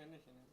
kenne ich ihn.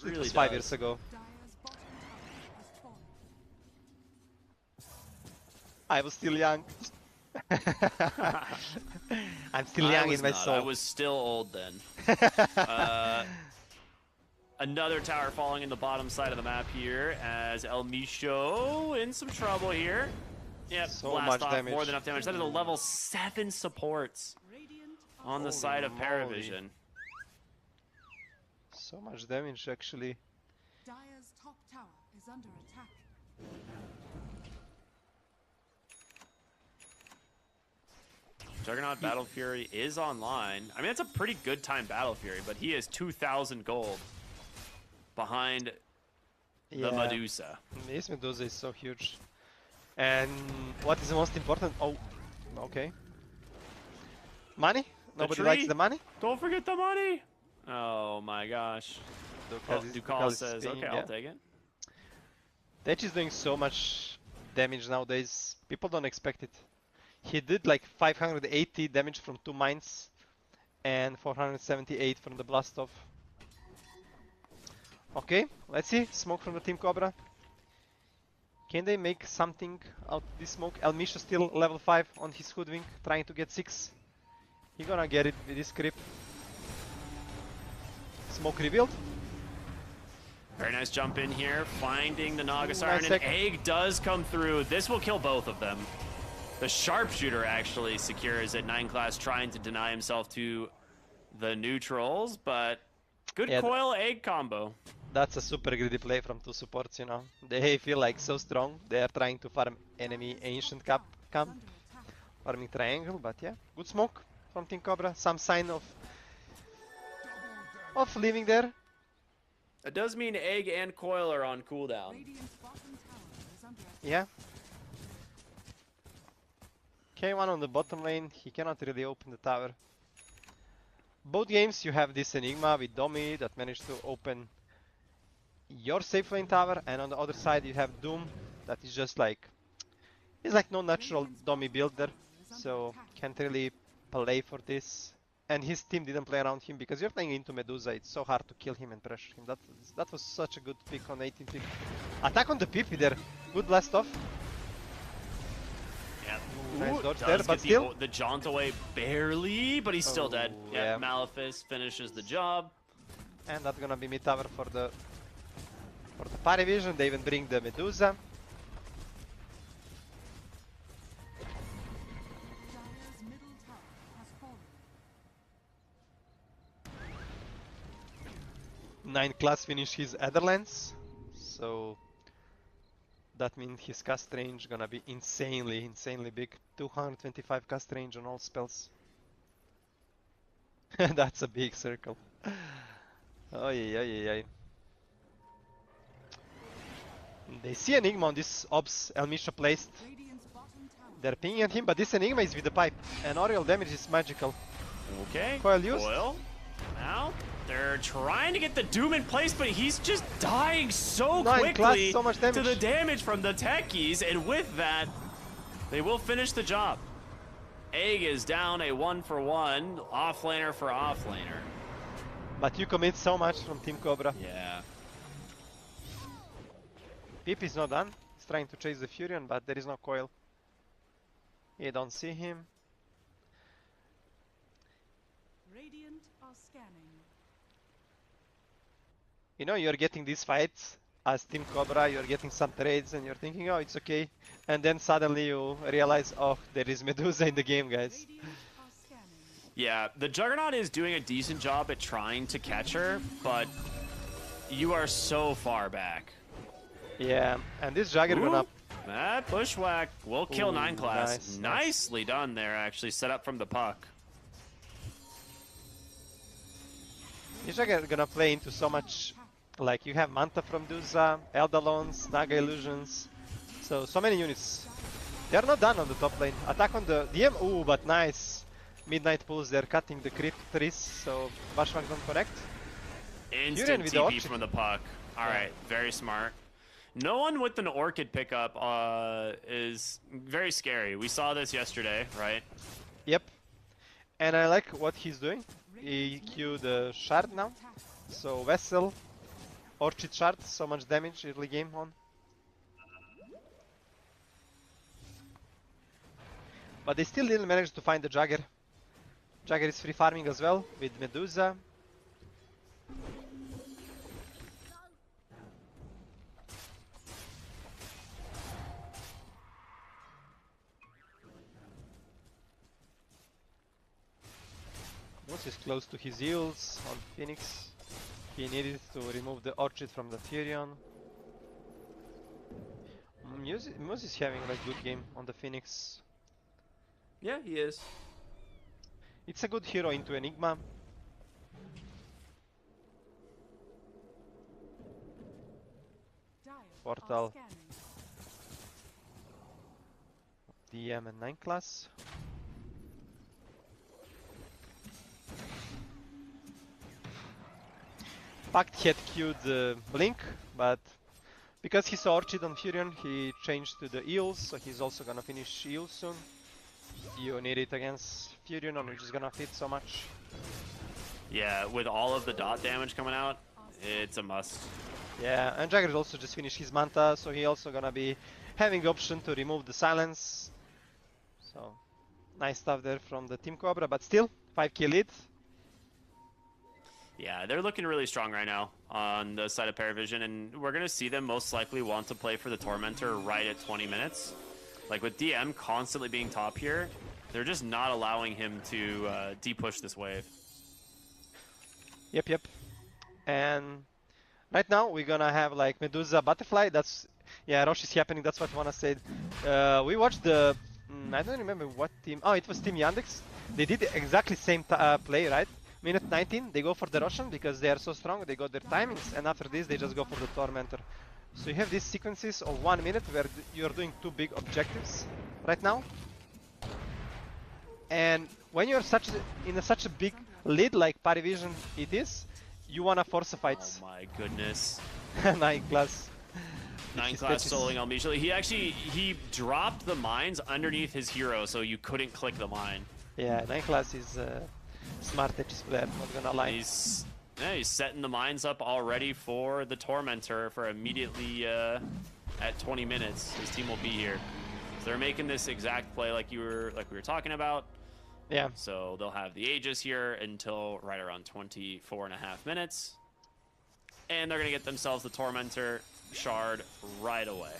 Really it was does. 5 years ago. I was still young. I'm still young in my soul. I was still old then. Another tower falling in the bottom side of the map here as El Micho in some trouble here. Yep, so blast much off damage. More than enough damage. That is a level 7 supports on the side of Paravision. So much damage actually. Dire's top tower is under attack. Juggernaut Battle Fury is online. I mean, it's a pretty good time Battle Fury, but he is 2,000 gold behind the Medusa. This Medusa is so huge. And what is the most important? Oh, okay. Money? Nobody likes the money? Don't forget the money! Oh my gosh. Ducal says, okay, I'll take it. Tech is doing so much damage nowadays. People don't expect it. He did like 580 damage from 2 mines and 478 from the blast off. Okay, let's see. Smoke from the Team Cobra. Can they make something out of this smoke? El Misha still level 5 on his Hoodwink, trying to get 6. He gonna get it with this creep. Smoke revealed. Very nice jump in here, finding the Naga Siren, and Egg does come through. This will kill both of them. The Sharpshooter actually secures at 9 class, trying to deny himself to the neutrals, but good coil Egg combo. That's a super greedy play from two supports, you know. They feel like so strong. They are trying to farm enemy ancient camp, farming triangle, but yeah, good smoke from Team Cobra. Some sign of leaving there. It does mean Egg and Coil are on cooldown. Radiant's bottom tower is under attack. Yeah. K1 on the bottom lane, he cannot really open the tower. Both games you have this Enigma with Domi that managed to open your safe lane tower, and on the other side you have Doom that is just like, he's like no natural Domi builder, so can't really play for this. And his team didn't play around him because you're playing into Medusa, it's so hard to kill him and pressure him. That was such a good pick on 18 pick. Attack on the PP there, good blast off. Yeah. Nice Ooh, dodge does there, get but still. the jaunt away barely, but he's still dead. Oh, Yeah, yeah. Malefice finishes the job. And that's gonna be mid tower for the parry vision. They even bring the Medusa. Dire's middle tower has fallen. 9 class finish his Adderlands, so that means his cast range gonna be insanely big. 225 cast range on all spells. That's a big circle. Oh yeah. They see Enigma on this Ops Elmisha placed. Radiant's bottom tower. They're pinging at him, but this Enigma is with the pipe, and Oriole damage is magical. Okay. Coil used. Coil. Now they're trying to get the Doom in place, but he's just dying so 9 class, quickly so much damage. to the damage from the techies, and with that, they will finish the job. Egg is down a 1-for-1, offlaner for offlaner. But you commit so much from Team Cobra. Yeah. Pip is not done. He's trying to chase the Furion, but there is no coil. You don't see him. Radiant are scanning. You know, you're getting these fights as Team Cobra, you're getting some trades and you're thinking, oh, it's okay. And then suddenly you realize, oh, there is Medusa in the game, guys. Radiant are scanning. Yeah, the Juggernaut is doing a decent job at trying to catch her, but you are so far back. Yeah, and this Jagger Ooh, gonna... that bushwhack will kill Ooh, 9 class. nice. Nicely done there, actually, set up from the puck. This Jagger gonna play into so much... Like, you have Manta from Duza, Eldalons, Naga Illusions. So many units. They're not done on the top lane. Attack on the DM. Ooh, but nice. Midnight pulls, they're cutting the crit trees, so Bushwhack don't connect. Instant with the TP Orchid. from the puck. Alright, very smart. No one with an Orchid pickup is very scary. We saw this yesterday, right? Yep. And I like what he's doing. He queued the shard now. So Vessel, Orchid shard, so much damage early game on. But they still didn't manage to find the Jagger. Jagger is free farming as well with Medusa. Moose is close to his heals on Phoenix. He needed to remove the Orchid from the Furion. Moose is having like good game on the Phoenix. Yeah, he is. It's a good hero into Enigma. Dire Portal. are scanning. DM and 9 class. Pact had queued Blink, but because he saw Orchid on Furion, he changed to the Eels, so he's also gonna finish Eels soon. You need it against Furion, which is gonna fit so much. Yeah, with all of the dot damage coming out, it's a must. Yeah, and Jagger also just finished his Manta, so he also gonna be having the option to remove the Silence. So, nice stuff there from the Team Cobra, but still, 5k lead. Yeah, they're looking really strong right now on the side of Paravision, and we're going to see them most likely want to play for the Tormentor right at 20 minutes. Like, with DM constantly being top here, they're just not allowing him to de-push this wave. Yep. And Right now we're gonna have like Medusa Butterfly. That's yeah, Rosh is happening. That's what I wanna say. We watched the I don't remember what team. Oh, it was Team Yandex. They did exactly same play, right? Minute 19, they go for the Roshan because they are so strong. They got their timings, and after this they just go for the Tormentor. So you have these sequences of 1 minute where you're doing two big objectives right now. And when you're in such a big lead like Parivision it is, you wanna force the fights. Oh my goodness. 9 class. 9 class soloing immediately. He dropped the mines underneath his hero, so you couldn't click the mine. Yeah, 9 class is smart Tetris player, not gonna lie. He's setting the mines up already for the Tormentor for immediately at 20 minutes. His team will be here. So they're making this exact play like we were talking about. Yeah. So they'll have the Aegis here until right around 24.5 minutes. And they're gonna get themselves the Tormentor shard right away.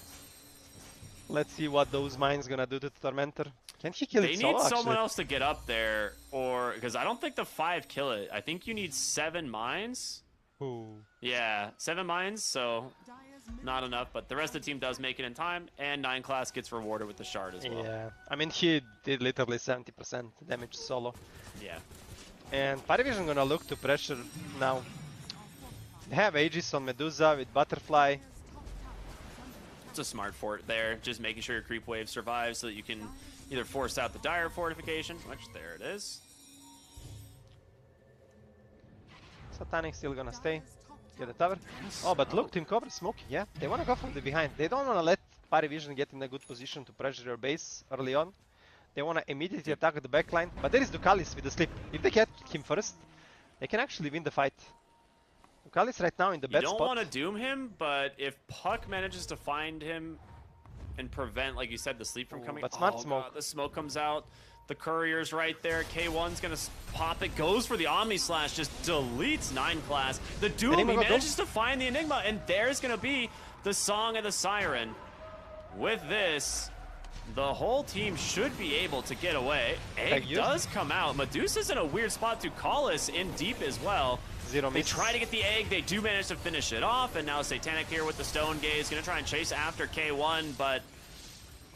Let's see what those mines gonna do to the Tormentor. Can he kill it solo, They need someone actually? else to get up there, or because I don't think the 5 kill it. I think you need 7 mines. Ooh. Yeah, 7 mines, so Dire's middle not enough, but the rest of the team does make it in time, and 9 class gets rewarded with the shard as well. Yeah, I mean he did literally 70% damage solo. Yeah. And Parivision gonna look to pressure now. They have Aegis on Medusa with Butterfly. It's a smart fort there, just making sure your creep wave survives so that you can either force out the Dire fortification, which there it is. Satanic still gonna stay. Get the tower. Oh, but look, Team Cobra smoking. Yeah, they wanna go from the behind. They don't wanna let Parivision get in a good position to pressure your base early on. They wanna immediately attack the backline. But there is Ducalis with the sleep. If they get him first, they can actually win the fight. Ducalis right now in the You bad don't spot. want to doom him, but if Puck manages to find him and prevent, like you said, the sleep from Ooh, coming. but smart oh, smoke. God, the smoke comes out. The courier's right there. K1's gonna pop it. Goes for the Omni Slash. Just deletes 9 class. The doom. Enigma He got manages to find the Enigma, and there's gonna be the Song of the Siren. With this, the whole team should be able to get away. Egg does come out. Medusa's in a weird spot to call us in deep as well. Zero They miss. try to get the egg, they do manage to finish it off, and now Satanic here with the Stone Gaze, gonna try and chase after K1, but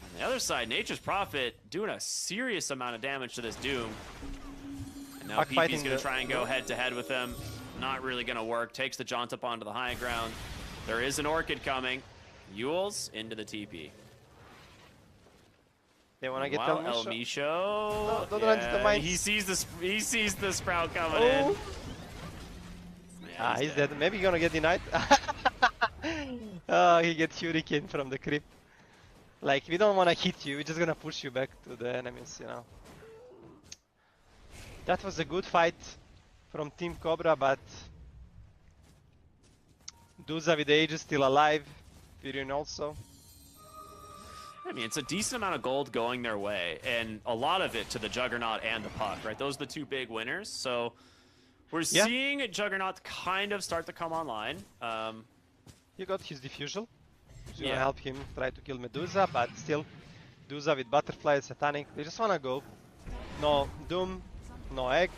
on the other side, Nature's Prophet doing a serious amount of damage to this Doom. And now PP's gonna try and go head to head with him. Not really gonna work, takes the jaunt up onto the high ground. There is an Orchid coming. Yules into the TP. They wanna get Wow, El El Misho. Misho. Don't run into the mines. He sees the Sprout coming in. Yeah, He's dead. Maybe he's gonna get denied. Oh, he gets Hurricane from the creep. Like, we don't wanna hit you, we're just gonna push you back to the enemies, you know. That was a good fight from Team Cobra, but Duza with the Aegis still alive. Furion also. I mean, it's a decent amount of gold going their way, and a lot of it to the Juggernaut and the Puck, right? Those are the 2 big winners, so we're seeing Juggernaut kind of start to come online. He got his diffusal. He's gonna help him try to kill Medusa, but still, Duza with Butterfly, Satanic, they just wanna go. No Doom, no Egg.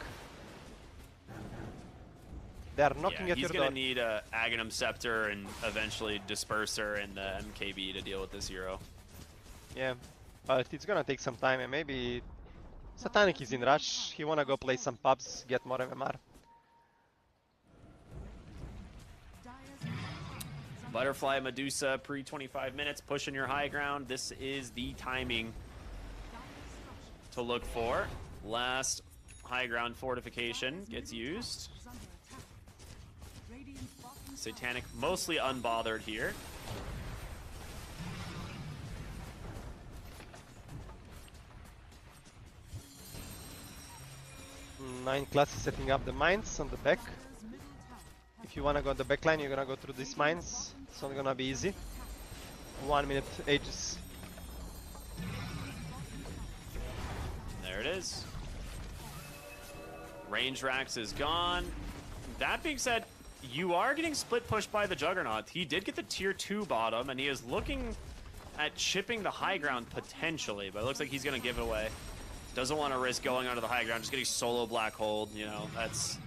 They're knocking at your door. He's gonna need a Aghanim Scepter and eventually Disperser and the MKB to deal with this hero. Yeah, but it's gonna take some time, and maybe Satanic is in rush. He wanna go play some pubs, get more MMR. Butterfly, Medusa, pre-25 minutes, pushing your high ground. This is the timing to look for. Last high ground fortification gets used. Satanic mostly unbothered here. Nine class is setting up the mines on the back. If you wanna go on the back line, you're gonna go through these mines. It's not gonna be easy. 1 minute Aegis. There it is. Range Rax is gone. That being said, you are getting split pushed by the Juggernaut. He did get the tier 2 bottom, and he is looking at chipping the high ground potentially, but it looks like he's going to give it away. Doesn't want to risk going onto the high ground, just getting solo black hold. You know, that's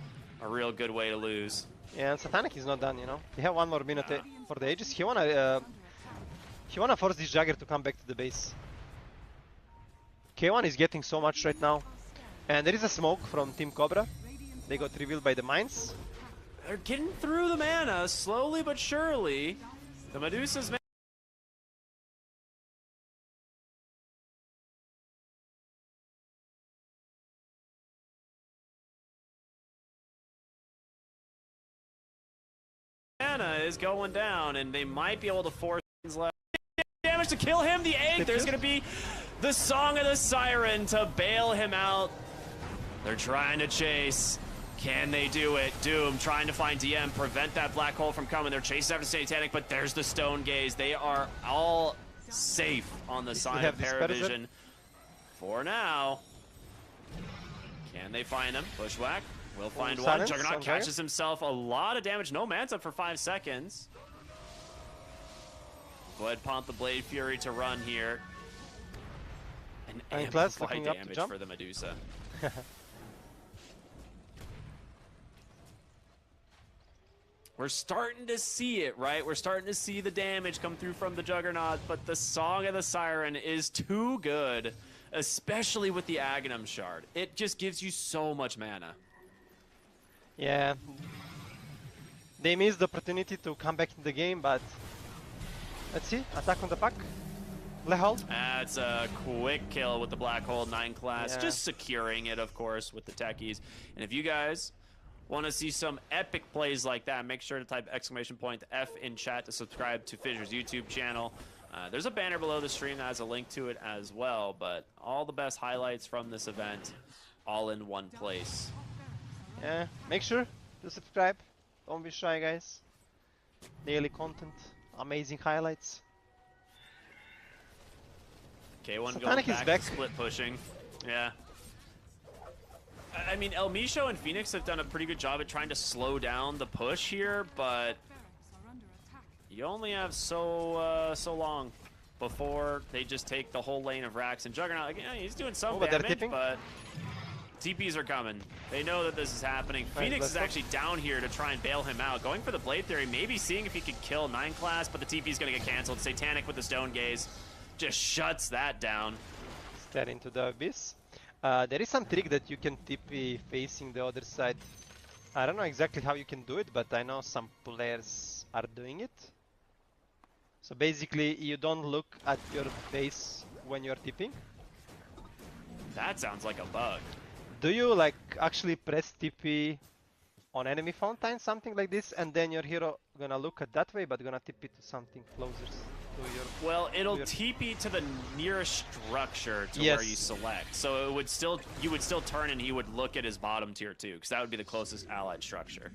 a real good way to lose. Yeah, and Satanic is not done, you know. He have one more minute for the Aegis. He wanna force this Jagger to come back to the base. K1 is getting so much right now. And there is a smoke from Team Cobra. They got revealed by the mines. They're getting through the mana slowly but surely. The Medusa's mana is going down, and they might be able to force things left. Damage to kill him. The egg. There's going to be the Song of the Siren to bail him out. They're trying to chase. Can they do it? Doom trying to find DM, prevent that black hole from coming. They're chasing after Satanic, but there's the Stone Gaze. They are all safe on the side of Paravision for now. Can they find them? Bushwhack will find one. Silence, Juggernaut catches himself a lot of damage. No man's up for 5 seconds. Go ahead, pump the Blade Fury to run here. And amplify damage for the Medusa. We're starting to see it, right? We're starting to see the damage come through from the Juggernaut, but the Song of the Siren is too good, especially with the Aghanim Shard. It just gives you so much mana. Yeah. They missed the opportunity to come back in the game, but let's see. Attack on the pack. Black hole. That's a quick kill with the Black Hole 9 class. Yeah. Just securing it, of course, with the techies. And if you guys want to see some epic plays like that, make sure to type !F in chat to subscribe to FISSURE's YouTube channel. There's a banner below the stream that has a link to it as well, but all the best highlights from this event all in one place. Yeah, make sure to subscribe. Don't be shy, guys. Daily content, amazing highlights. K1 going back to split pushing. Yeah. I mean, El Misho and Phoenix have done a pretty good job at trying to slow down the push here, but you only have so long before they just take the whole lane of Rax. And Juggernaut, again, he's doing some damage, but TPs are coming. They know that this is happening. Phoenix is actually down here to try and bail him out. Going for the Blade Theory, maybe seeing if he could kill 9 class, but the TP is going to get canceled. Satanic with the Stone Gaze just shuts that down. Stare into the abyss. There is some trick that you can TP facing the other side. I don't know exactly how you can do it, but I know some players are doing it. So basically, you don't look at your base when you're TPing. That sounds like a bug. Do you like actually press TP on enemy fountain, something like this, and then your hero gonna look at that way, but gonna TP to something closer to your... Well, it'll TP to the nearest structure to where you select. So it would still, you would still turn and he would look at his bottom tier too, because that would be the closest allied structure.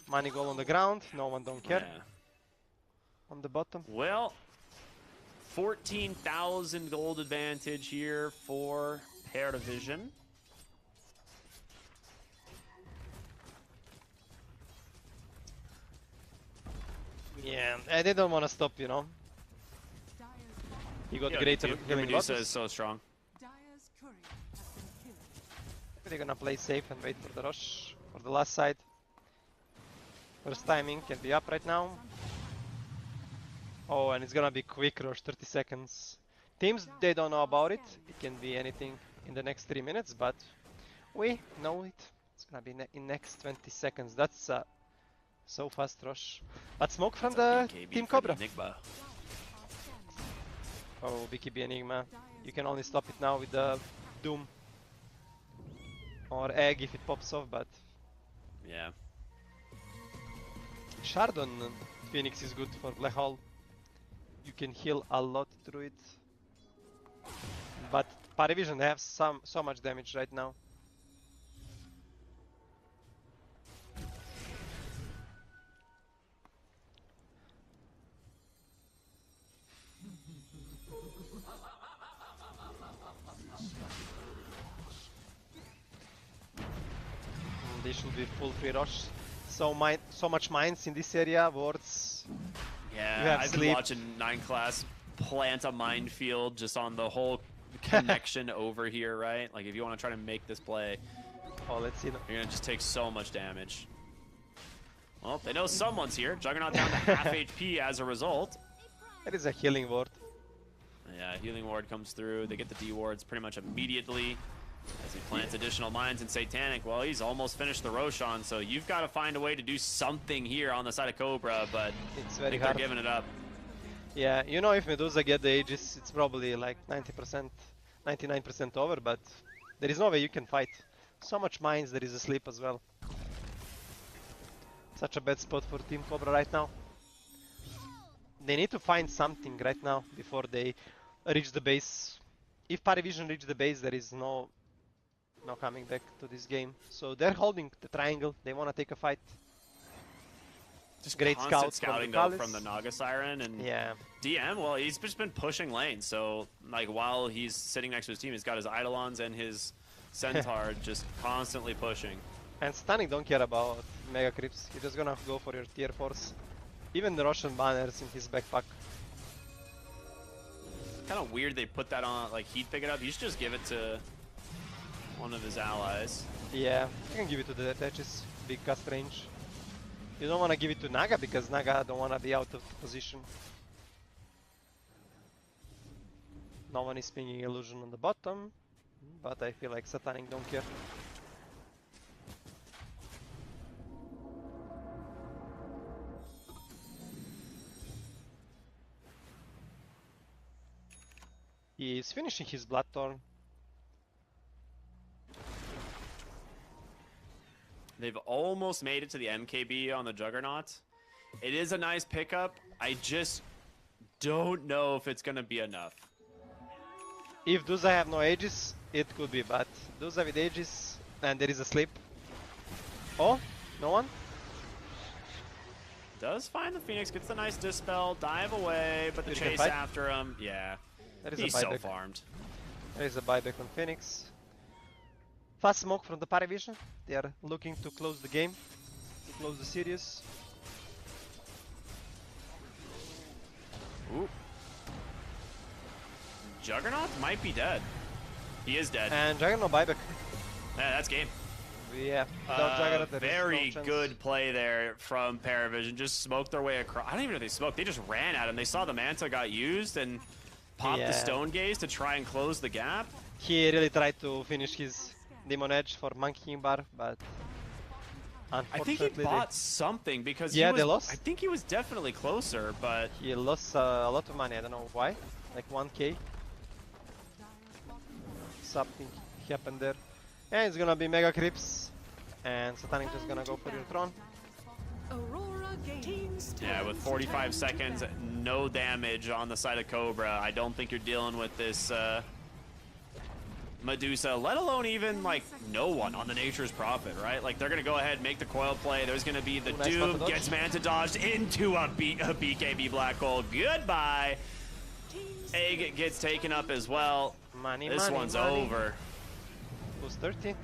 Money goal on the ground, no one don't care. Yeah. On the bottom. Well, 14,000 gold advantage here for Paravision. Yeah, and they don't want to stop, you know. He got greater healing. Medusa is so strong. They're gonna play safe and wait for the rush for the last side. First timing can be up right now. Oh, and it's gonna be quick rush, 30 seconds. Teams, they don't know about it. It can be anything in the next 3 minutes, but we know it. It's gonna be in next 20 seconds. That's so fast rush. But smoke from the Team Cobra. Oh, BKB Enigma. You can only stop it now with the Doom. Or Egg if it pops off, but... Yeah. Shard on Phoenix is good for Black Hole. You can heal a lot through it. But Paravision, they have so much damage right now. They should be full free rush. So much mines in this area, wards. Yeah, I've been watching 9 class plant a minefield just on the whole connection over here, right? Like if you want to try to make this play, Oh, let's see. You're gonna just take so much damage. Well, they know someone's here. Juggernaut down to half HP as a result. There is a healing ward. Yeah, healing ward comes through. They get the D wards pretty much immediately as he plants additional mines in Satanic. Well, he's almost finished the Roshan, so you've got to find a way to do something here on the side of Cobra, but It's I very think hard. they're giving it up. Yeah, you know, if Medusa get the Aegis, it's probably like 90%, 99% over, but there is no way you can fight. So much mines, there is a sleep as well. Such a bad spot for Team Cobra right now. They need to find something right now before they reach the base. If Parivision reach the base, there is no coming back to this game. So they're holding the triangle. They want to take a fight. Just Great constant scouting scouting though from from the Naga Siren and Yeah, DM. Well, he's just been pushing lane, so like while he's sitting next to his team, he's got his Eidolons and his Centaur just constantly pushing. and Stunning don't care about Mega Creeps. He's just gonna go for your tier 4s. Even the Russian banners in his backpack. Kind of weird they put that on, like he'd pick it up. You should just give it to one of his allies. Yeah, you can give it to the Tetris, big cast range. You don't want to give it to Naga because Naga don't want to be out of position. No one is pinging Illusion on the bottom, but I feel like Satanic don't care. He is finishing his Bloodthorn. They've almost made it to the MKB on the Juggernaut. It is a nice pickup. I just don't know if it's going to be enough. If Duza have no Aegis, it could be, but Duza with Aegis, and there is a sleep. Oh, no one? Does find the Phoenix, gets the nice dispel, dive away, but the You can chase fight? after him, yeah. There is He's a so buyback. farmed. There is a buyback on Phoenix. Fast smoke from the Parivision. They are looking to close the game, to close the series. Ooh. Juggernaut might be dead. He is dead. And Juggernaut buyback. Yeah, that's game. Yeah, without Juggernaut there is Very no chance. good play there from Paravision. Just smoked their way across. I don't even know if they smoked. They just ran at him. They saw the Manta got used and popped the Yeah. Stone Gaze to try and close the gap. He really tried to finish his Demon Edge for Monkey Bar, but I think unfortunately he bought something because Yeah, he was, they lost. I think he was definitely closer, but he lost a lot of money. I don't know why, like 1k. Something happened there. And it's gonna be Mega Creeps, and Satanic just gonna go for your Tron. Aurora gains. yeah, with 45 seconds, no damage on the side of Cobra. I don't think you're dealing with this Medusa, let alone even like no one on the Nature's Prophet, right? Like they're gonna go ahead and make the coil play. There's gonna be the Ooh, nice Doom Manta dodge. gets Manta dodged into a BKB Black Hole. Goodbye. Egg gets taken up as well. Money, This money, one's money. over. Plus 30.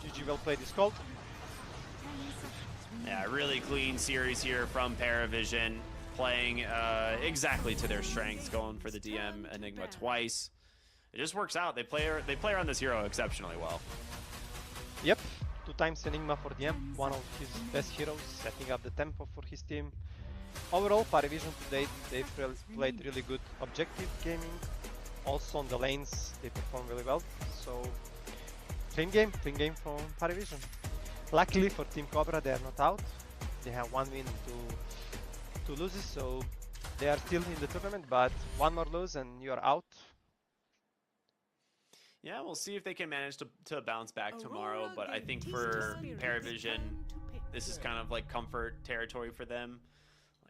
GG, well played, this called. Yeah, really clean series here from Paravision, playing exactly to their strengths, going for the DM Enigma twice. It just works out. They play around this hero exceptionally well. Yep, 2 times Enigma for DM, one of his best heroes, setting up the tempo for his team. Overall, Parivision today, they played really good objective gaming. Also on the lanes, they performed really well. So, clean game from Parivision. Luckily for Team Cobra, they are not out. They have 1 win, 2 loses, so they are still in the tournament, but 1 more lose and you are out. Yeah, we'll see if they can manage to bounce back tomorrow, Aurora but I think gains for spirit. Paravision, To pick this is the kind of like comfort territory for them.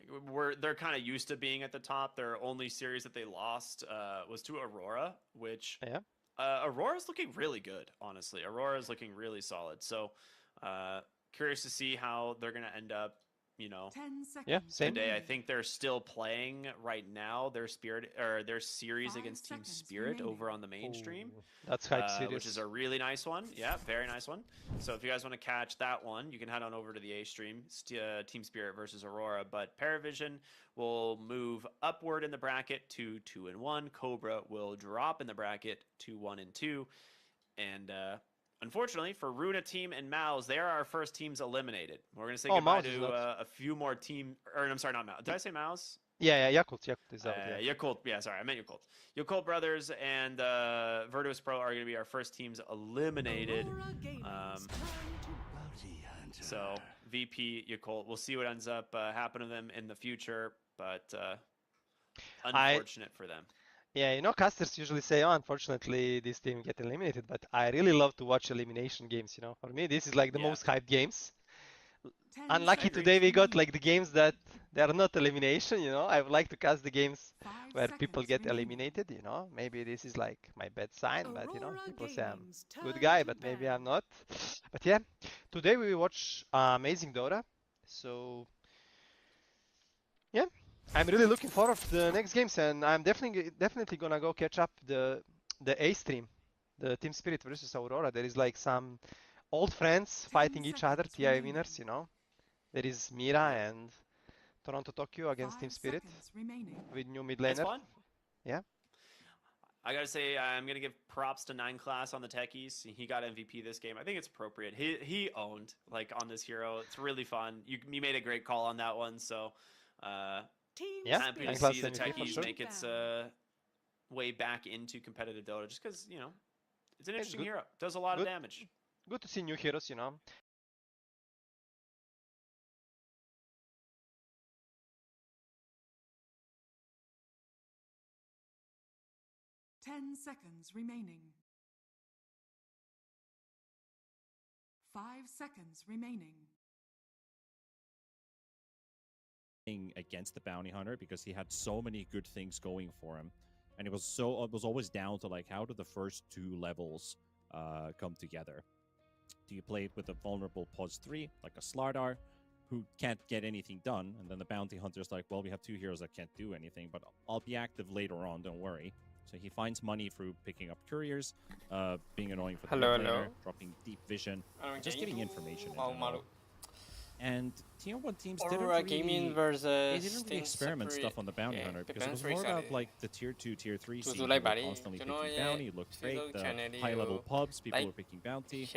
Like they're kind of used to being at the top. Their only series that they lost was to Aurora, which Yeah. Aurora's looking really good, honestly. Aurora's looking really solid. So curious to see how they're gonna end up, you know, 10 seconds. Yeah, same. today. I think they're still playing right now their Spirit or their series 5 against Team seconds Spirit remaining. over on the mainstream. Ooh, that's hype series. Which is a really nice one. Yeah, very nice one. So if you guys want to catch that one, you can head on over to the A stream, Team Spirit versus Aurora. But Paravision will move upward in the bracket to 2 and 1. Cobra will drop in the bracket to 1 and 2. And unfortunately for Runa team and Mao's, they are our first teams eliminated. We're going to say Oh, goodbye Mao's is to not. a few more team, or I'm sorry, not Mao. Did I say Mao's? Yeah, Yakult is out. Yeah. Yakult, yeah, sorry, I meant Yakult. Yakult Brothers and Virtus Pro are going to be our first teams eliminated. Aurora Gaming's turn to So VP Yakult, we'll see what ends up happening to them in the future, but unfortunate for them. Yeah, you know, casters usually say, "Oh, unfortunately, this team get eliminated." But I really love to watch elimination games. You know, for me, this is like the most hyped games. 10 Unlucky seconds today we got remaining. like the games that they are not elimination. You know, I would like to cast the games 5 where people seconds get remaining. eliminated. You know, maybe this is like my bad sign, but you know, Aurora people say I'm Gaming's good turn guy, to but maybe ban. I'm not. But yeah, today we will watch amazing Dota. So yeah, I'm really looking forward to the next games, and I'm definitely gonna go catch up the A stream, the Team Spirit versus Aurora. There is like some old friends 10 fighting each other, seconds TI remaining. winners, you know. There is Mira Yeah. and Toronto Tokyo against 5 Team Spirit seconds remaining. with new mid It's laner. fun. Yeah. I gotta say, I'm gonna give props to 9class on the techies. He got MVP this game. I think it's appropriate. He owned like on this hero. It's really fun. You made a great call on that one. So Team Yeah, happy to 9class see the MVP for techies sure. make its way back into competitive Dota, just because you know it's an It's interesting good. hero. Does a lot Good. of damage. Good to see new heroes, you know. 10 seconds remaining. 5 seconds remaining. Against the bounty hunter because he had so many good things going for him, and it was always down to like how do the first two levels come together. Do you play it with a vulnerable pos 3 like a Slardar who can't get anything done, and then the bounty hunter's like, well, we have two heroes that can't do anything, but I'll be active later on, don't worry. So he finds money through picking up couriers, being annoying for the mid laner, dropping deep vision, just getting information in general. And tier 1 teams Aurora Gaming versus they didn't really experiment stuff on the bounty hunter because it was more about like the tier 2, tier 3 scene. They were constantly picking bounty, it looked great, the high level pubs, people were picking bounty.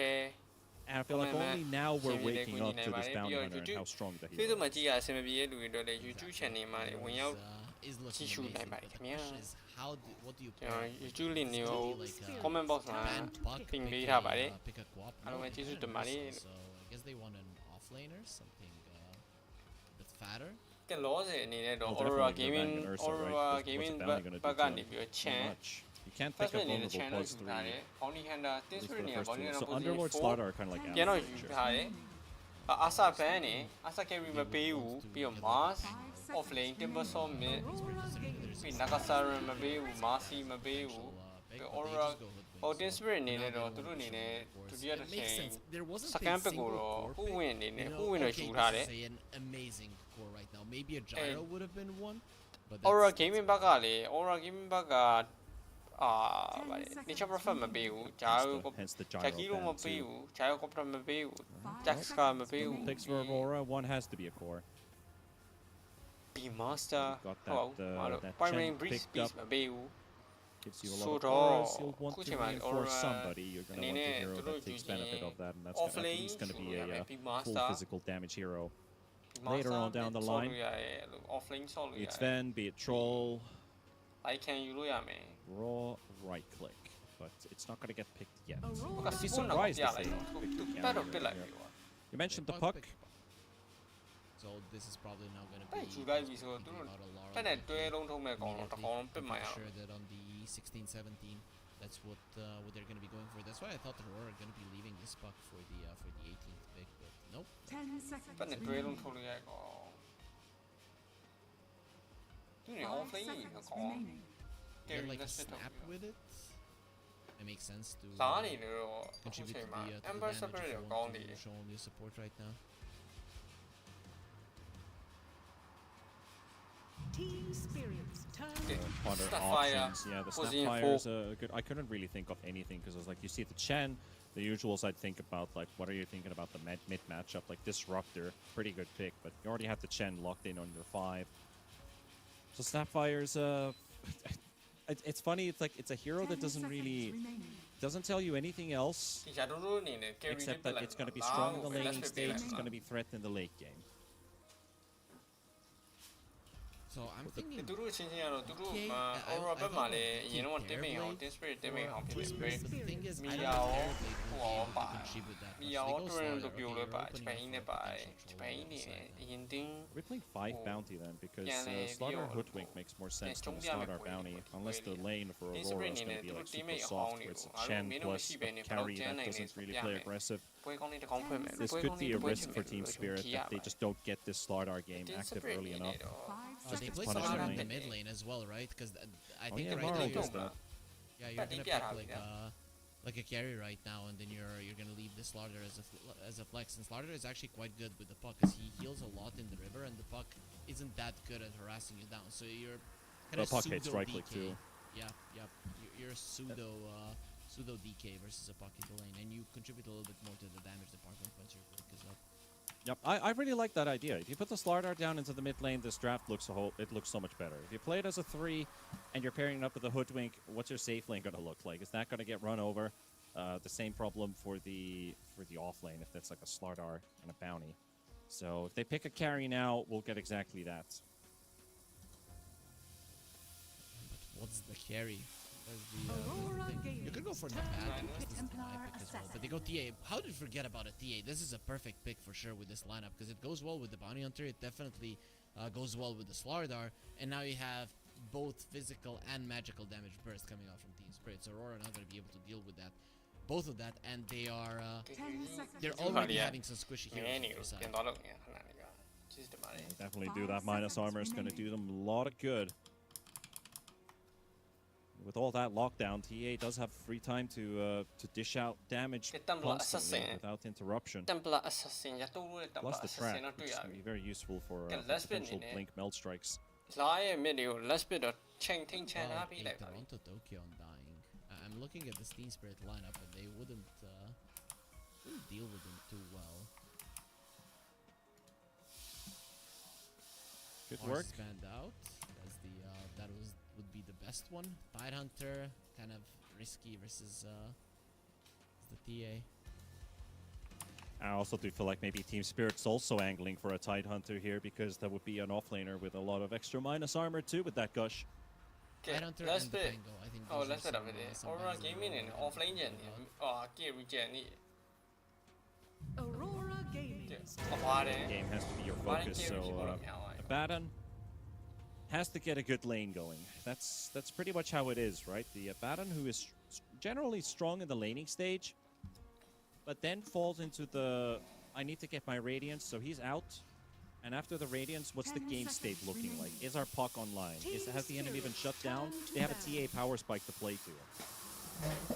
And I feel like only now we're waking up to this bounty hunter and how strong the hero Facebook မှာ is. ကြည့်ရအဆင်မပြေတဲ့လူတွေအတွက်လည်း YouTube channel မှာဝင်ရောက် is looking ကြည့်ရှုနိုင် amazing. ပါတယ် But ခင် the ဗျာ question is, what do you ကျွန်တော် pair with? YouTube link တွေကို Like, comment box မှာ ban Puck, ping pick ပေး a, ထားပါတယ် pick a co-op. I don't No, want they you to kinda demand missed it. it, so I guess they want an offlaner, something a bit fatter. ကလောဆယ်အနေနဲ့တော့ Well, Aurora definitely Gaming Ursa, right? Aurora What's Gaming the bounty gonna do ဘက် to ကနေ him? ပြီးတော့ Not Chan much. You can't first pick up အနေနဲ့ vulnerable Chan ကို pos ယူ 3, ထားတယ် Bounty Hunter at Team least for Spirit the နေ first Bounty two. Hunter So Underlord position 4 Slaughter are kind of like ပြန်တော့ average ယူ here. ထားတယ် Asa ban နဲ့ Asa carry မပေးဘူးပြီးတော့ Mars off lane Timber Saw mid Aurora ပြီး Gaming's Nagasara မပေးဘူး Marcy မပေးဘူး Pick,ပြီး but they Aurora just go with wings. Oh Team Spirit အနေနဲ့ They're တော့ not သူတို့အနေနဲ့ gonna go with ဒု force. တိယ It တစ် makes ချိန် sense. There wasn't second a pick single ကိုတော့ core ဟို pick. ဝင်အနေနဲ့ You ဟို know, ဝင်တော့ okay, ယူထားတယ် this is say an amazing core right now. Maybe a gyro would have been one, but that's, Aurora that's Gaming ဘက်ကလေ Aurora Gaming ဘက်ကဗါလေ Nature Prophet မပေးဘူး Hence the gyro Jackie မ ban ပေး too. ဘူး Gyro Copter မပေးဘူး 5 Jack Scar မ seconds ပေးဘူး remaining. Picks for Aurora, one has to be a core. B Master Got ဟုတ် that, ပါဘူး that Pyramid Chen Breeze picked Beast up. မပေးဘူး Gives you a So lot of auras. You'll wantအခု to ချိန်မှာ reinforce Aurora somebody. You're going to want aအနေနဲ့ hero သူတို့ that takes ယူချင် benefit of that, and that's off at lane least going to be ယူရမယ် a B full Master physical damage hero. B Later Master on down the ဆော့ line, လို့ရတယ်အဲ့လို off lane ဆော့လို့ရတ Be it ယ် Sven, be it Troll, I can ယူလို့ရမယ် raw right click, but it's not going to get picked yet. Aurora က I'd be စီပွန်တော့ surprised ပြ if လို they က် don't pick သူ the ပတ်တော့ counter ပစ်လိုက် here. ပြီကွာ You mentioned the Puck, puck. pick. So this is probably now going to အဲ့ be ယူလိုက်ပြီဆိုတော့သူ thinking တို့ about Aurora တက်နဲ့တွဲလုံးထုံးမဲ့ကောင်တော့တစ်ကောင်လုံးပစ်မှရ I'm အောင် sure that on the 16-17, that's what they're going to be going for. That's why I thought Aurora are going to be leaving this puck for the 18th pick, but nope. 10 seconds တက်နဲ့တွဲလုံး remaining. ထုံးလို့ရကောင်သူနေ 5 off lane ကြီး seconds ကောင် remaining. Get Carry like a let's set up snap here. with it. It makes sense to လာနေလို့တော့အခု contribute ချိန် to မှာ the Ember damage Separate if ကို you ကောင်း want နေ to show on your support right now. Team Spirit's turn Okay. to Other Snapfire, options, yeah, the position Snapfire's good. I couldn't really think of anything because I was like, you see the Chen, the usuals I'd think about, like, what are you thinking about the mid matchup? Like, Disruptor, pretty good pick, but you already have the Chen locked in on your 5. So Snapfire's, it's funny, it's like, it's a hero that 10 doesn't seconds really remaining. doesn't tell you anything else ဒီချာတို့အနေနဲ့ carry နဲ့ except ပြ that လိုက် it's going to be strong in the laning stage. It's going to be threat in the late game. So I'm thinking သူတို့အချင်းချင်းကတော့သူတို့ Aurora ဘက်မှာလည်းအရင်တော့ team အောင် team spirit team အောင်ဖြစ်ပြီး the thing is, I Mia don't or- think Airblade will be able to contribute that မီ much. ယာ They အော် go တူရန် slower, တို့ပြော okay, လို့ you're ပါ opening ဂျပန် up နဲ့ for ပါ potential ဂျ troll ပန် on နေ the side. အရင်တင်း We're playing 5 Oh. bounty then because Yeah, Slaughter yeah, Hoodwink yeah. makes more sense Yeah, than don't start be our a bounty, bit unless the really. lane for This Aurora is really going to need be to like team super it soft, on where it's a you. I don't Chen mean, plus obviously, a when you carry play that Chen, doesn't it's really yeah, play man. aggressive. ပွဲကောင်းလေးတစ်ကောင်းဖွင့်မယ် This ပွဲ could ကောင်း be လေး a တစ်ပွဲ risk ချင် for မယ် Team လို့ Spirit ကြည့်ရ that they ပါ just don't get this Slaughter game Team active Spirit early နေ enough. တော့ 5 They seconds. play punish Slaughter in lane. the mid lane as well, right? Because I Oh think yeah, right Aurora now does you're, that. yeah, you're But gonna they pick are like a carry right now, and then you're gonna leave the Slaughter as a flex. And Slaughter is actually quite good with the puck, because he heals a lot in the river, and the puck isn't that good at harassing you down. So you're kind The of puck hates pseudo right click DK. too. Yeah, yeah. You're a pseudo DK versus a puck in the lane, and you contribute a little bit more to the damage department once your click is up. Yep, I really like that idea. If you put the Slaughter down into the mid lane, this draft looks it looks so much better. If you play it as a 3 and you're pairing it up with a Hoodwink, what's your safe lane going to look like? Is that going to get run over? The same problem for the off lane if that's like a Slaughter and a bounty. So if they pick a carry now, we'll get exactly that. But what's the carry? Aurora That's the thing. You could go for Games. Nabat Turn plus this is Templar my pick as well. Assassin. But they go TA. How did you forget about a TA? This is a perfect pick for sure with this lineup because it goes well with the Bounty Hunter. It definitely goes well with the Slardar. And now you have both physical and magical damage burst coming out from Team Spirit. So Aurora are not going to be able to deal with that. Both of that, and they are 10 seconds. they're already Yeah. having some squishy ငင်း heroes နေ on ကို their ပြင် side. သွားလို့ငင်းခဏလေးကချစ်တယ်ပါလေ We'll definitely do 5 that. Minus seconds armor is going to do remaining. them a lot of good. With all that lockdown, TA does have free time to dish out damage Get them like constantly assassin. without interruption. Templar Assassin ရတူလို့ Templar Plus the trap, Assassin တော့တွေ့ which ရ is going ပြီ to be very useful for Okay, let's spin potential in it. blink meld strikes. လာရဲ့ mid တွေကို let's bit တော့ချိန်ထိန်ချန်ထားပြီး Okay, လိုက်ပါပြီ Toronto Tokyo on dying. I'm looking at this Team Spirit lineup, and they wouldn't deal with them too well. Good Mars work. spanned out as would be the best one. Tide Hunter kind of risky versus the TA. I also do feel like maybe Team Spirit's also angling for a Tide Hunter here because that would be an offlaner with a lot of extra minus armor too with that gush. Okay, Tide Hunter let's and the bit Pango. I think oh those let's are bit အ some, ပ်တယ် some Aurora bans that gaming နေ Aurora offline ကျန် can နေ do. အော် carry ကျန်နေ Aurora Gaming. အပါတယ် Game has to be your Why focus, didn't so you keep it on? Abaddon has to get a good lane going. That's pretty much how it is, right? The Abaddon, who is generally strong in the laning stage, but then falls into the I need to get my Radiance, so he's out. And after the Radiance, what's the 10 game state seconds looking like? remaining. Is our puck online? Has the enemy been shut down? They have a TA power spike to play to.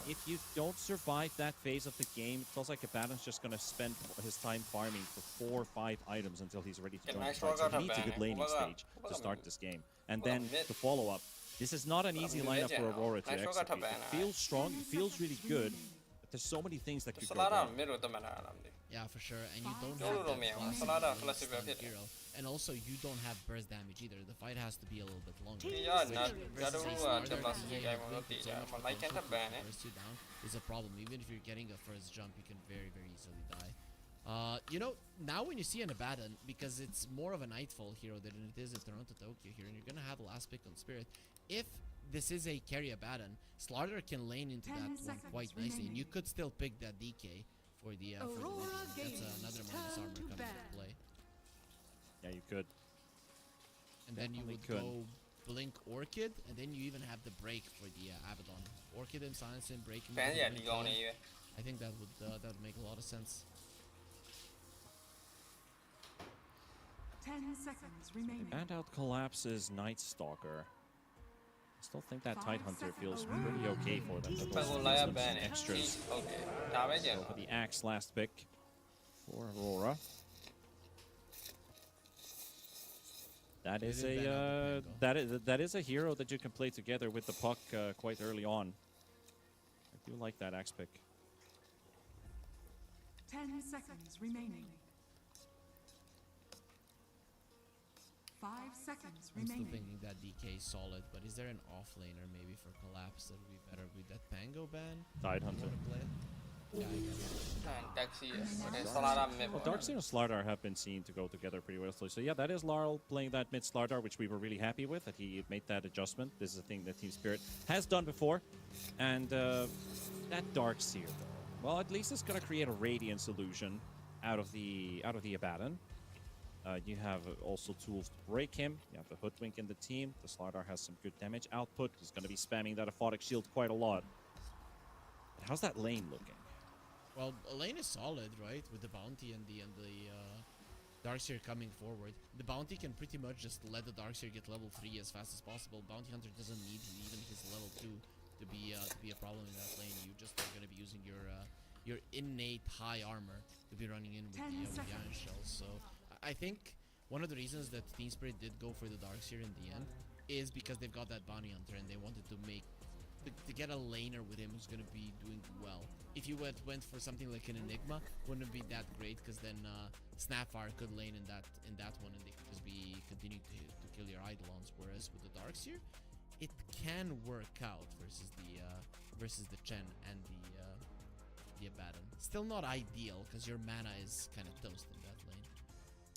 If you don't survive that phase of the game, it feels like Abaddon's just going to spend his time farming for 4 or 5 items until he's ready to Can join I the fight. So struggle he needs a to good ban? laning What stage about- to what start about this game. And what then about mid? to follow up, this is not an easy about lineup for mid? Aurora to I struggle to execute. ban, It feels strong, it feels really good, but there's so many things that could go Salada wrong. mid ကိုတမန်တာလားမသိ Yeah, for sure. And you don't No, have no, that no, man. fast Salada movement flexible stun hit. hero. And also, you don't have burst damage either. The fight has to be a little bit longer.ဘူး Yeah, not Versus that a was Slardar Templar that Assassin you game have ကို linked သိ with ကြ so much မလိုက်ကန် potential တ ban to burst you down is a problem. Even if you're getting a first jump, you can very, very easily die. You know, now when you see an Abaddon, because it's more of a Nightfall hero than it is a Toronto Tokyo hero, and you're gonna have the last pick on Spirit, if this is a carry Abaddon, Slardar can lane into 10 that one seconds quite nicely, and you remaining. could still pick that DK for the Aurora Legend. That's Games another minus turn armor to coming ban. into play. Yeah, you could. And then you Definitely would could. go Blink Orchid, and then you even have the break for the Abaddon. Orchid and Silence and break. him ban with ရ the ဒီ Blink ကောင်း on. နေပဲ I think that would make a lot of sense. 10 seconds remaining. And out collapses Night Stalker. I still think that Tide Hunter feels pretty okay for them. But ဘက် those ကိုလာရ gives them ဘန် some နေ extras. ဟုတ်တယ်ဒါပဲကျန် So တော့ for the Axe last pick for Aurora. That They is did ban out the Pango. that is a hero that you can play together with the puck quite early on. I do like that Axe pick. 10 seconds remaining. 5 seconds I'm still remaining. thinking that DK is solid, but is there an offlaner maybe for collapse that would be better with that Pango ban? Tide You Hunter. wanna play it? Yeah, I guess. taxi တယ်ဆလာရမစ် Well, ပေါ့ Darkseer and Slardar have been seen to go together pretty well. So yeah, that is Larl playing that mid Slardar, which we were really happy with, that he made that adjustment. This is a thing that Team Spirit has done before. And that Darkseer, though, well, at least it's going to create a Radiant solution out of the Abaddon. You have also tools to break him. You have the Hoodwink in the team. The Slardar has some good damage output. He's going to be spamming that Aphotic Shield quite a lot. How's that lane looking? Well, lane is solid, right? With the bounty and the Darkseer coming forward. The bounty can pretty much just let the Darkseer get level 3 as fast as possible. Bounty Hunter doesn't need even his level 2 to be a problem in that lane. You just are going to be using your innate high armor to be running in with the Iron Shells. So I think one of the reasons that Team Spirit did go for the Darkseer in the end is because they've got that Bounty Hunter and they wanted to get a laner with him who's going to be doing well. If you went for something like an Enigma, wouldn't be that great because then Snapfire could lane in that one and they could just be continuing to kill your Eidolons. Whereas with the Darkseer, it can work out versus the Chen and the Abaddon. Still not ideal because your mana is kind of toast in that lane.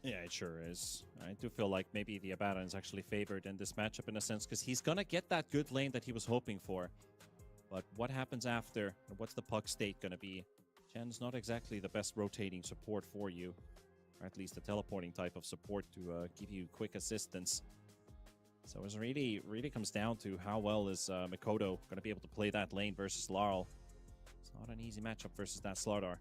Yeah, it sure is. I do feel like maybe the Abaddon is actually favored in this matchup in a sense because he's going to get that good lane that he was hoping for. But what happens after? What's the puck state going to be? Chen's not exactly the best rotating support for you, or at least a teleporting type of support to give you quick assistance. So it really comes down to how well is Mikoto going to be able to play that lane versus Larl. It's not an easy matchup versus that Slardar.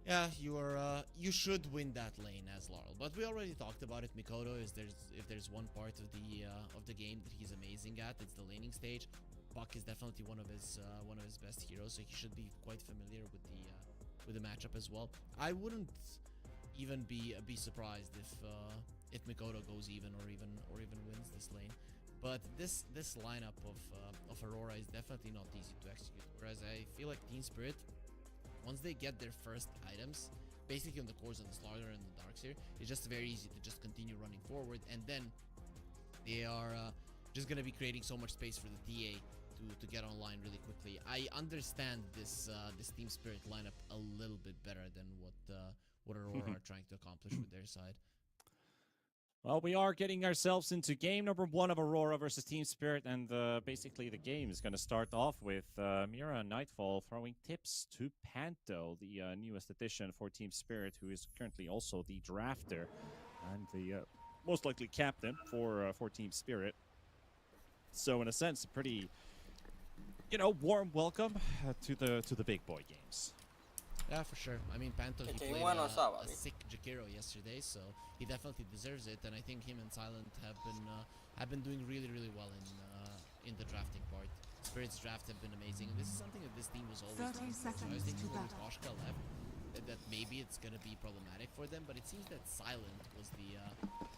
Yeah, you should win that lane as Laurel, but we already talked about it. Mikoto is if there's one part of the game that he's amazing at, it's the laning stage. Puck is definitely one of his best heroes, so he should be quite familiar with the matchup as well. I wouldn't even be surprised if Mikoto goes even or even wins this lane. But this lineup of Aurora is definitely not easy to execute. Whereas I feel like Team Spirit, once they get their first items, basically on the cores of the Slardar and the Darkseer, it's just very easy to just continue running forward, and then they are just going to be creating so much space for the TA to get online really quickly. I understand this Team Spirit lineup a little bit better than what Aurora are trying to accomplish with their side. Well, we are getting ourselves into game number 1 of Aurora versus Team Spirit, and basically the game is going to start off with Mira and Nightfall throwing tips to Panto, the newest addition for Team Spirit, who is currently also the drafter and the most likely captain for Team Spirit. So in a sense, a pretty, warm welcome to the big boy games. Yeah, for sure. I mean, Panto, he Okay, played one or a Sawa, sick Jakiro yesterday, so he definitely deserves it. And I think him and Silent have been doing really, really well in the drafting part. Spirit's draft have been amazing, and this is something that this team was always 30 doing. So I was seconds thinking to when battle. Koshka left, that maybe it's gonna be problematic for them, but it seems that Silent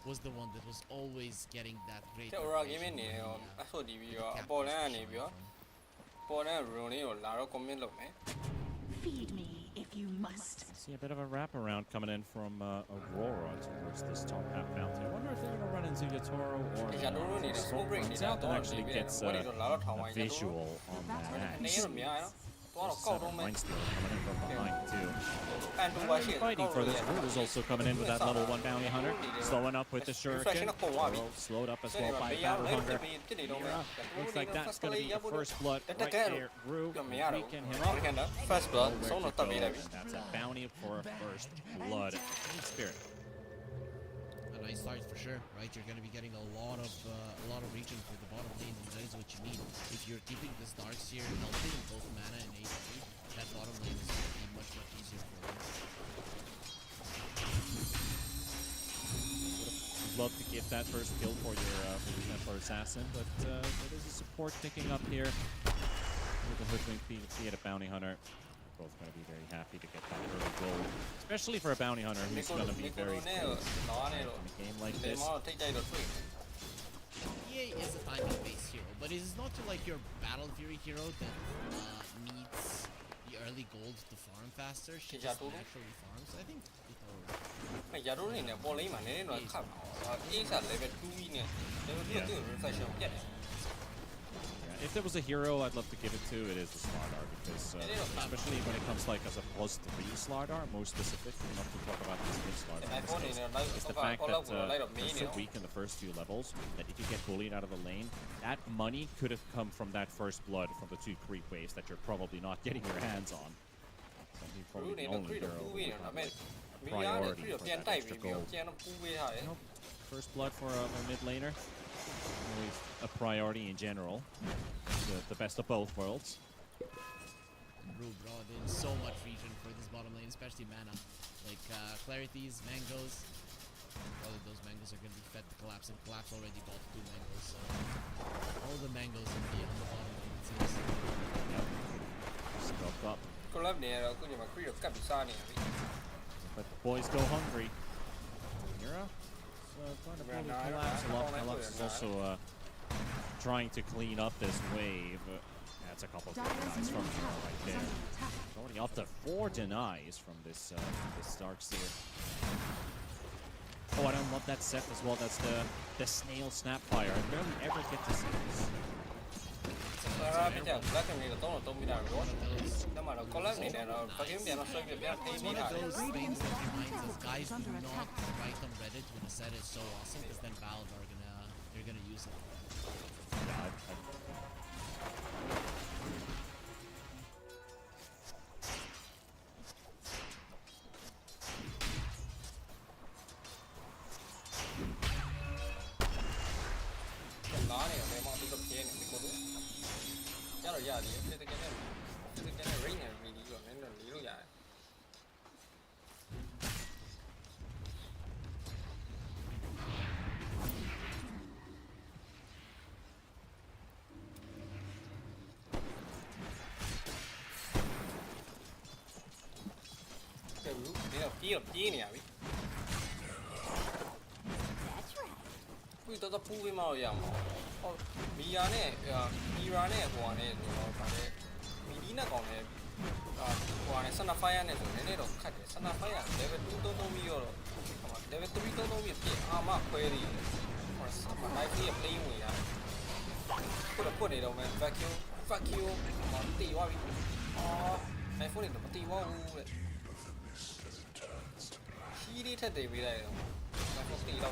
was the one that was always getting that great. တဲ့ Aurora game နေရောအဆိုဒီပြီးတော့အပေါ်လန်းကနေပြီးတော့ပေါ်လန်း rune လေးကိုလာတော့ comment လုပ်မယ် Feed me if you must. See a bit of a wraparound coming in from Aurora towards this top half mountain. I wonder if they're going to run into Yatoro or ရတော့လို့နေတဲ့ smoke break နေတာ out တော့ and actually ပြီးတယ် gets ဝက်တွေတော့လာတော့ထောင်ဝိုင်း a visual on that နေ axe. ရတော့များတော့တော့ကောက်တော့မယ် Mind Stealer coming in from behind too. ပန်တူပါရှိတယ် Fighting for this. Root is also coming in with that level 1 bounty hunter. Slowing up with the shuriken. Oro slowed up as well by Battle Hunger. Mira, looks like that's going to be the first blood right there. Rue weaken him up. first blood Nowhere ဆုံး to တော့တက် go, ပြီးလိုက်ပြီ and that's a bounty for first blood. Spirit. A nice start for sure, right? You're going to be getting a lot of region for the bottom lane, and that is what you need. If you're keeping this Darkseer healthy in both mana and HP, that bottom lane is going to be much easier for you. Would love to give that first kill for your Templar Assassin, but there is a support picking up here with the Hoodwink be it a bounty hunter. Both going to be very happy to get that early goal, especially for a bounty hunter who's going to be very close in a game like this. EA is a timing-based hero, but it is not like your Battle Fury hero that needs the early gold to farm faster, she Yeah, just totally. naturally farms. I think it'll ရတော့နေနဲ့ပေါ်လိမ့်မှာနည်းနည်းတော့ခတ်ပါတော့အေးစား level 2 နဲ့ level 2သူ reflection ပြတ်တယ် Yeah, if there was a hero I'd love to give it to, it is the Slardar, because especially when it comes like as a +3 Slardar, more specifically, not to talk about this mid Slardar, in this case, is the fact that they're so weak in the first few levels that if you get bullied out of the lane, that money could have come from that first blood from the 2 creep waves that you're probably not getting your hands on. Something probably the only hero with, like, priority for that extra gold. Nope. First blood for a mid laner, always a priority in general. The best of both worlds. Rue brought in so much regen for this bottom lane, especially mana. Like Clarities, Mangoes. Probably those Mangoes are going to be fed to Collapse, and Collapse already bought 2 Mangoes, so all the Mangoes on the bottom lane, it seems. Yep. Scoped up. ကိုလပ်နေတော့အခုဒီမှာ creep ကပ်ပြီးစားနေပြီ But the boys go hungry. Mira trying to bully Collapse a lot. Collapse is also trying to clean up this wave. That's a couple of denies from Mira right there. Already up to 4 denies from this Darkseer. Oh, I don't love that set as well. That's the snail snapfire. I barely ever get to see this. ရာပြကြလက်ကနေတော့3မိတာတော့ဒါမှတော့ collab နေတယ်တော့ fucking ပြန်တော့ဆွဲပြပြန်ထိ It's နေ one တာ of those things that reminds us, guys, do not write on Reddit when a set is so awesome, because then Valve are they're gonna use it. Yeah, lá này về mọi thứ tập chế này có đúng chắc là giờ thì cái này ring này mình đi rồi nên là lý luôn dài cái rú đây là kia này à biết quy tao pu với màu vậy mà Mia này Mira này của này rồi phải đấy Medina còn này của này Sunfire này rồi này rồi khác đấy Sunfire level 2 tôi mi rồi level 3 tôi mi biết mà query mà lại đi play người à cái này đâu mà vacuum mà tì quá bị này phone này nó tì quá vậy khi đi thật để bị này rồi mà không tì đâu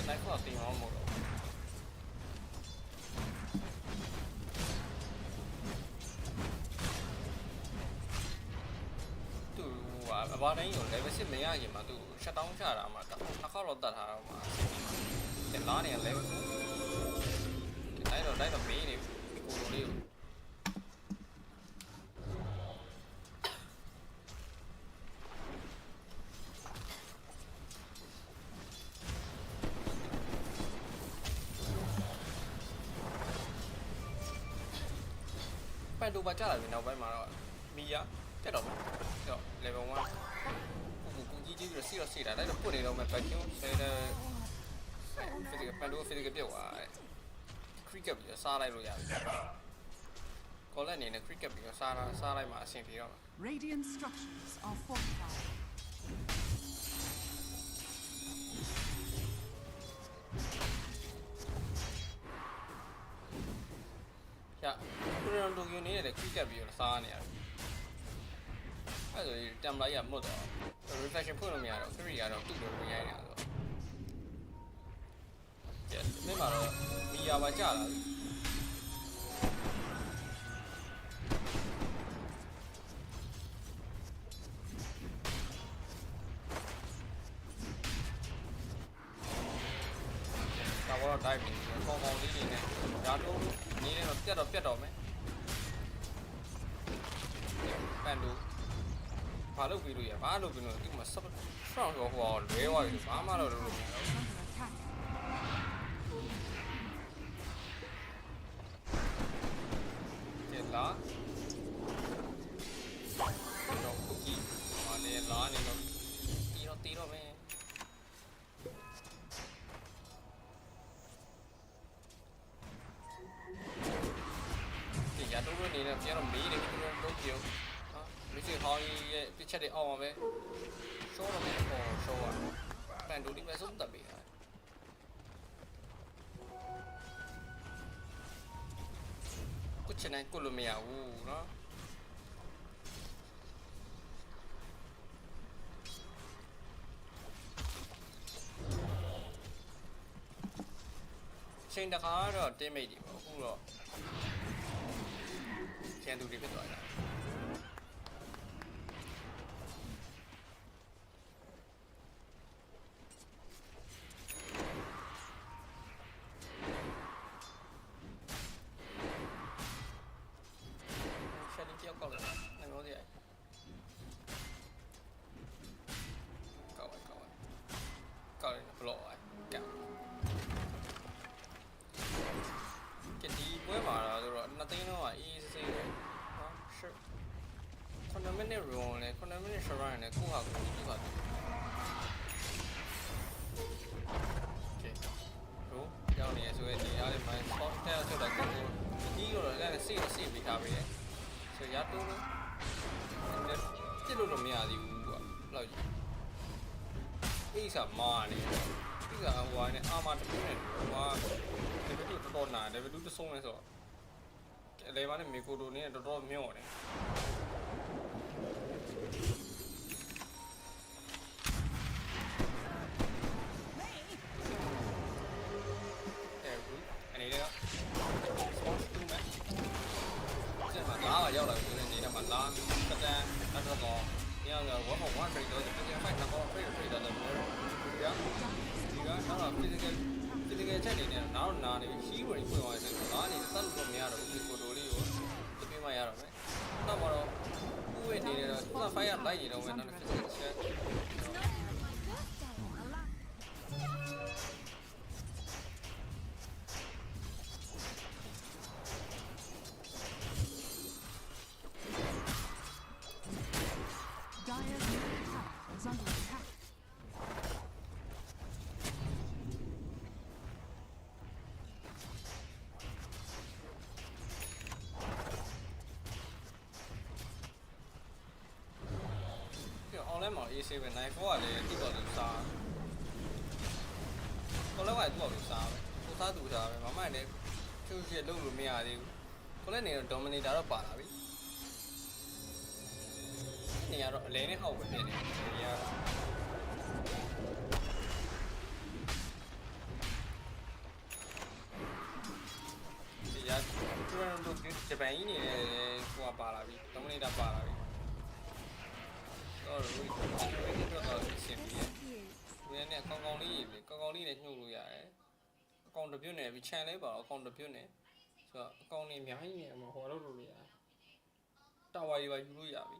này có tiền không một tụ vào đấy rồi level 10 mấy ai gì mà tụ shutdown chả là mà nó khó lọt tạt hả mà cái lá này level cái đấy là mỹ này cù đi phải đủ bắt chắc là vì nào vậy mà Mia chắc đâu rồi level 1 cũng chỉ được xí là đấy là của này đâu mà phải kiếm sẽ là phải cái biểu à cricket bị xa lại rồi à có lẽ này là cricket bị xa lại mà xem thì đâu Radiant structures are fortified. dạ tôi đang dùng này để cricket bị xa này rồi đem lại một reflection point này rồi cái gì đó tự được như này rồi nếu mà Mia bắt chắc là tao có đai mình con đi này giá đâu ní này nó biết đâu mấy bạn đủ phá được video ya phá được video nhưng mà sắp rồi hồ lưỡi rồi phá mà rồi chết lá đâu cookie mà này lá တီးတော့မယ်ဒီရတော့နေနေပြန်တော့မေးတယ်ဒီလိုလုပ်ကြည့်ဟာလူစီဟောင်းရဲ့တစ်ချက်တွေအောက်မှာပဲရှောတော့မယ်ဟောရှောရပန်တူဒီပဲစုံတက်ပြီကုချနေကုလို့မရဘူးเนาะချိန်တခါတော့တင်းမိတ်ဒီပေါ့အခုတော့ကျန်သူတွေဖြစ်သွားတာရှယ်လီပြောက်ကောက်လာတယ်မျိုးစီကောက်တယ်ဘလော့ကောက်ဒီပွဲမှာတော့နှစ်သိန်းတော့အေးစေးပဲဟာ sure 9 minute run နဲ့9 minute short run နဲ့ကိုဟာကိုပြီးပါတယ် okay တို့ကြောင်းနေဆိုရင်ဒီအားလေးမှ spot တက်ဆိုတော့ကိုဒီတော့လည်းစေးပြီးထားပြီလေဆိုရတော့ပြစ်လို့တော့မရသေးဘူးကွာဘယ်လောက်ကြီးအေးစားမာနေဒီကဟိုကနေအာမတပြင်းနေဟွာဒီဘက်တော့နာတယ်ဘယ်သူတဆုံးလဲဆိုတော့လေဘာနဲ့မီကိုတိုနဲ့တော်တော်မြော့တယ်အနေနဲ့က sponsor 2 match ကျန်မှာလာရောက်လာဆိုတဲ့အနေနဲ့မှာလာတက်တန်းတော့ညောင်ရော1 on 1 trade တော့ဒီပြန်ဖိုက်တော့ trade တော့တယ်ဒီကတော့ physical check နေတယ်နောက်နာနေပြီး hero တွေဖွင့်သွားတယ်ဆိုတော့နားနေတက်လို့မရတော့ဘူးကိုတိုလေးကိုတပြင်းမရတော့မယ်နောက်မှာတော့ဥဝေနေတယ်တော့သူက fire လိုက်နေတော့မယ်နောက် physical check online မှာ AC ပဲနိုင်4ကလည်းတိတော်လို့စားတော့လည်းသူ့လို့စားပဲကိုစားသူစားပဲမမလည်းချူချစ်လုပ်လို့မရသေးဘူးကိုလည်းနေတော့ dominator တော့ပါလာပြီနေရတော့အလဲနဲ့အောက်ပဲဖြစ်နေတယ်ဒီရကျွမ်းလို့ဂျပန်ကြီးနေတယ်ဟိုကပါလာပြီ dominator ပါလာပြီတော့ဒီတော့ဆင်ပြီးရနေကောင်းကောင်းလေးနဲ့ညှို့လို့ရတယ်အကောင့်တစ်ပြုတ်နဲ့ပြီး channel လေးပါတော့အကောင့်တစ်ပြုတ်နဲ့ဆိုတော့အကောင့်လေးအများကြီးနဲ့ဟောလုပ်လို့ရတယ်တာဝါရီပါယူလို့ရပြီ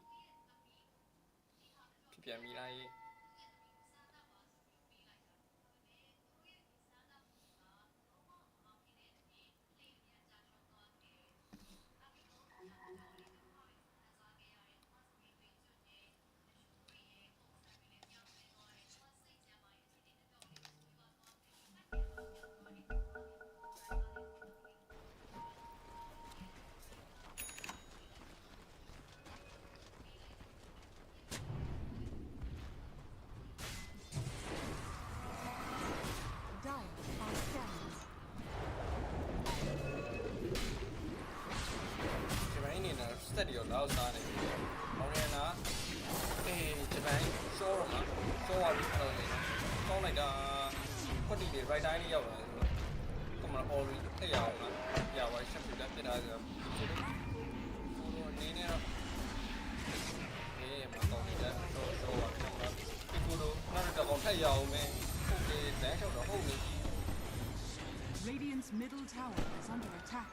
ဖြစ်ပြန်ပြီလားရေးတက်တယ်တော့စားနေပြီ။မောင်ရနာဂျပန်ရှောတော့မှာရှောရပြီးတော့လေ။ကောင်းလိုက်တာခွက်တီတွေ right time လေးရောက်လာတယ်ဆိုတော့ကိုမ already အဲ့ရအောင်လား။ရပါရှက်ပြလက်ပြတာဆိုတော့ဒီလိုအနေနဲ့တော့မကောင်းနေတာရှောရတော့ဒီကိုတော့နောက်တော့ထက်ရအောင်မယ်။ဟုတ်တယ်တန်းလျှောက်တော့ဟုတ်နေ Radiant's middle tower is under attack.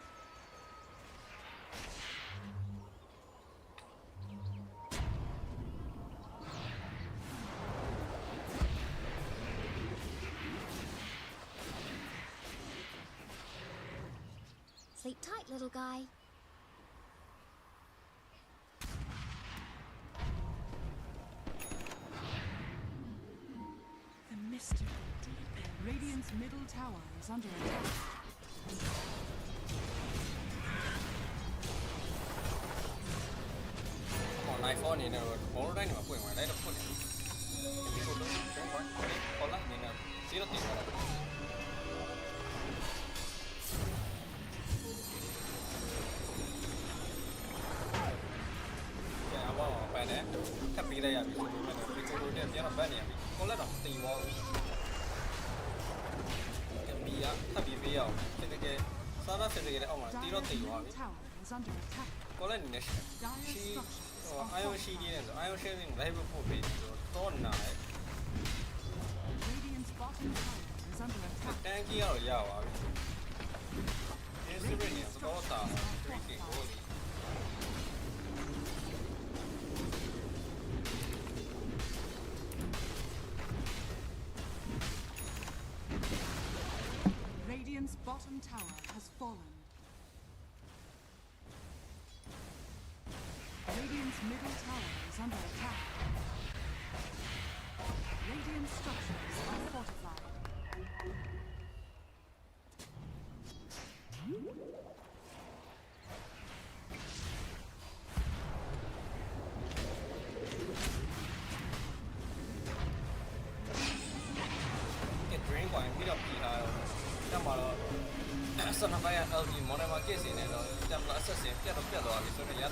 Sleep tight, little guy. Radiant's middle tower is under attack. Còn này phone này nào bố đây mà quên ngoài đây là quên. Còn lại này nào xí nó tìm vào. Dạ bao bài đấy. Thắp đi đây à bị tụi này tiếng là bên này. Có lẽ là tìm vào. Cái bì á, thắp bì vào. Cái sao nó sẽ cái này ông mà tí nó tìm vào. Có lẽ này. She IOC này, IOC này lại bị phụ bị to này. Đang kia rồi giàu à. FISSURE này Dota, freaking holy. Radiant's bottom tower has fallen. Radiant's middle tower is under attack. Radiant structures are fortified. Cái drain của anh biết được gì là trong mà sân bay LG mỗi ngày mà cái gì này rồi trong là sẽ xem cái đó rồi thì số này nhất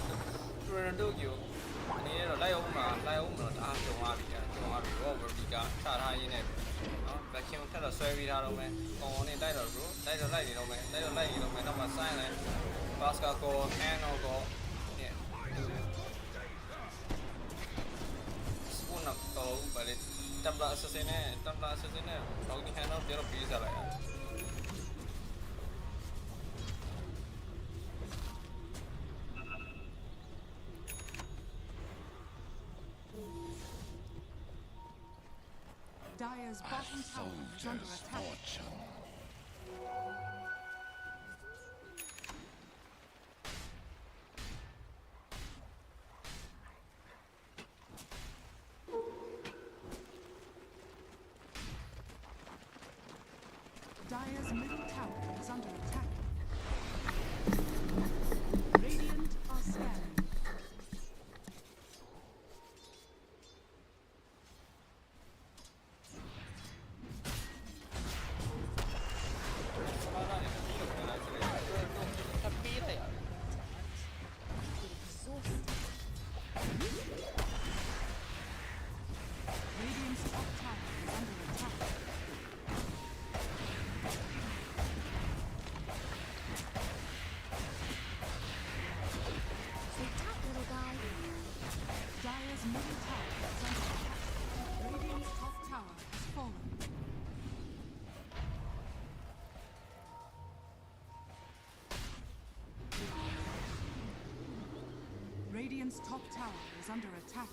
rồi đâu kiểu anh ấy rồi lấy ông mà đã trồng hoa bị over bị cả trả hai như này đó vacuum thế là xoay ra đâu mày còn này đây là rú đây là lấy gì đâu mày nó mà sai này basket có hand nó có nè spoon up tàu bởi trăm là assassin này nó cái hand nó biết là bị ra lại Dire's bottom tower is under attack. Dire's middle tower is under attack. Radiant are scanning. Radiant's top tower is under attack. Sit tight, little guy. Dire's middle tower is under attack. Radiant's top tower has fallen. Radiant's top tower is under attack.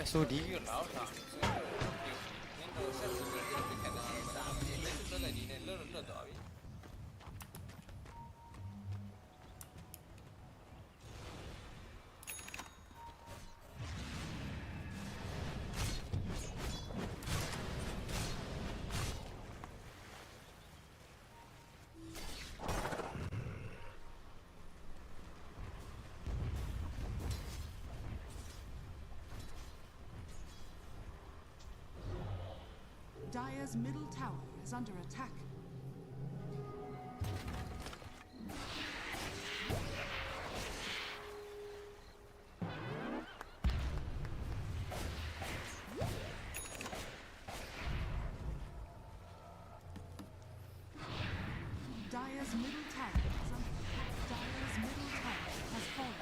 số đi của nó là nên nó sẽ sử dụng cái khả năng nó là đi nên rất đỏ Dire's middle tower is under attack. Dire's middle tower is under attack. Dire's middle tower has fallen.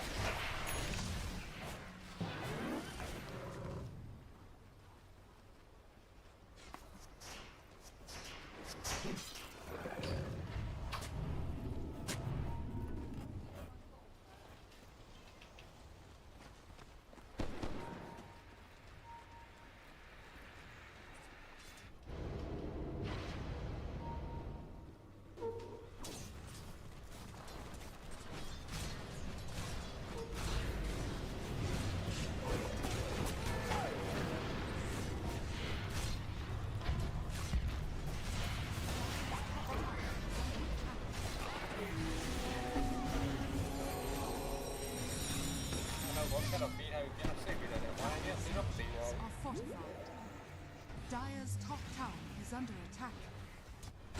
Radiant's top tower is under attack.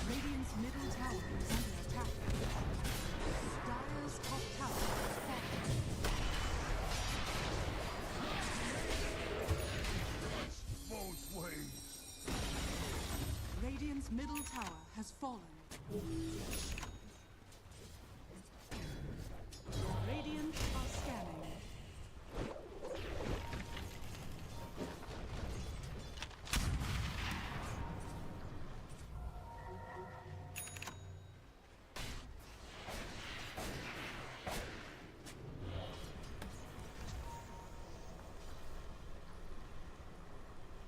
Radiant's middle tower is under attack. Dire's top tower is falling. Both ways. Radiant's middle tower has fallen. Radiant are scanning.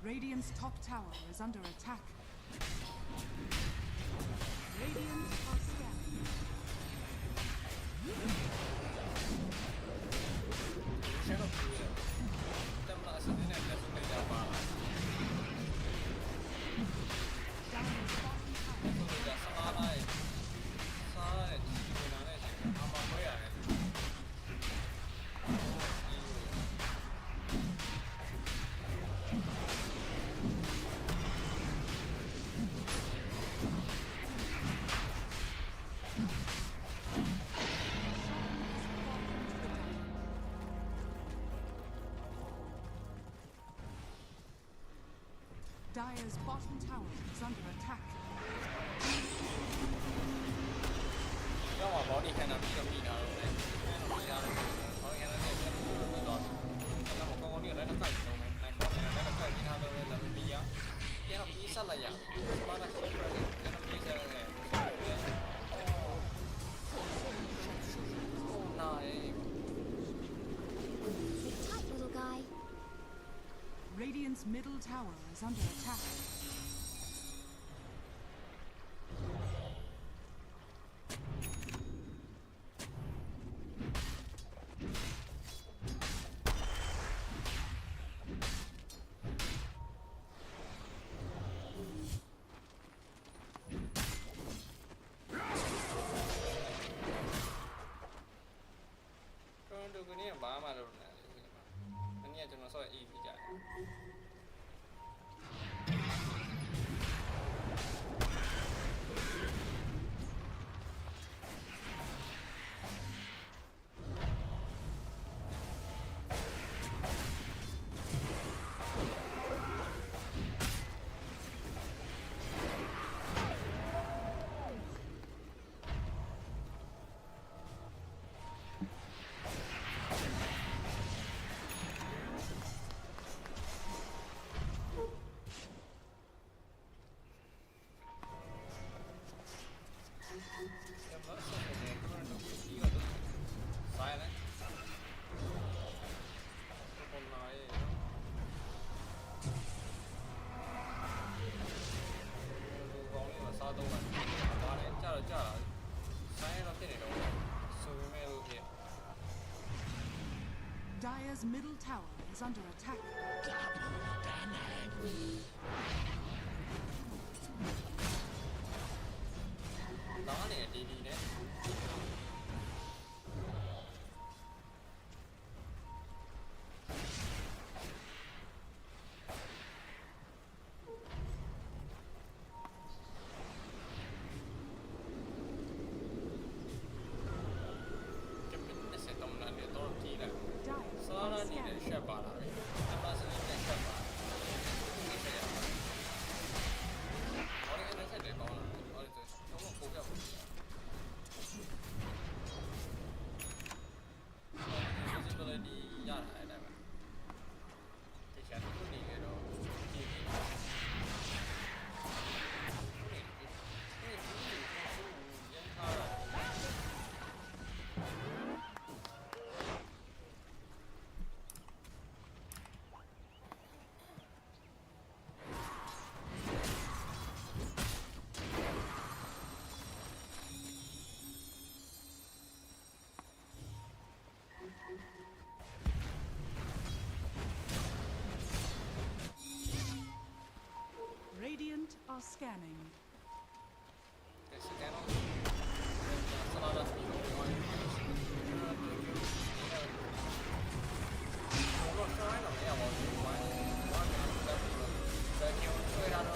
Radiant's top tower is under attack. Radiant are scanning. Shadow Cruiser. Tâm lại sự thế này là sự này đã vào. Sự này đã xa lại. Xa lại. Thì nó này chỉ có mà mới à này. Dire's bottom tower is under attack. Nhưng mà bỏ đi hay là đi nào rồi đấy. Hay là đi nào rồi. Có nghĩa là để cho nó đi lọt. Là một con đi ở đấy nó cày rồi này. Này con này nó cày đi nào rồi là mình đi á. Cái nó đi sát là dạng. Bao là chết rồi. Cái nó đi ra này. Này. Sit tight, little guy. Radiant's middle tower is under attack. Con đưa cái này bá mà rồi này. Anh nghe cho nó soi y thì chạy. Dire's middle tower is under attack. Đó này đi đấy. Cái mình nó sẽ tổng là để tôi chỉ là sau đó đi để share bảo là em đã sẽ đi để share bảo. Cái này là có cái nó sẽ để bảo là có cái nó một cú kẹo. Visibility ရတယ်အဲ့ဒါပဲတခြားတစ်ခုနေရတော့ဒီရန်ထားတာ Radiant are scanning. Cái scan nó sau đó là bị gọi nó nói là mẹ bảo gì mà nó là kêu chơi ra nó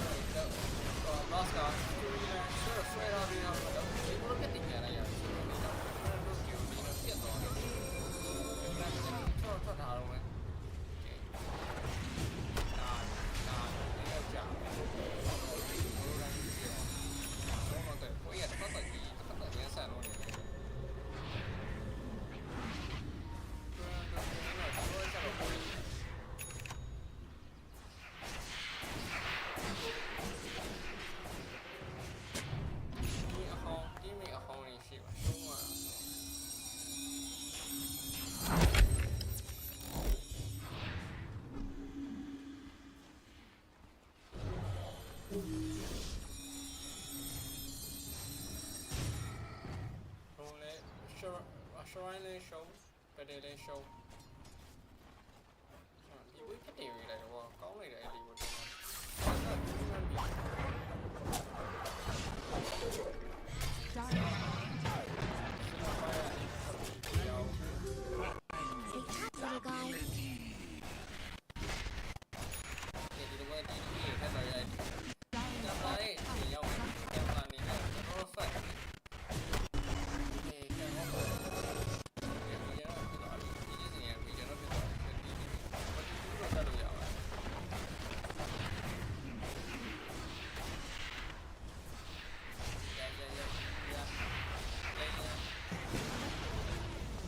Shrine လေး show ပဒေလေး show ဒီဝိဖြစ်နေပြီလေဟောကောင်းလိုက်တယ်အဲ့ဒီကိုတော့ Little guy.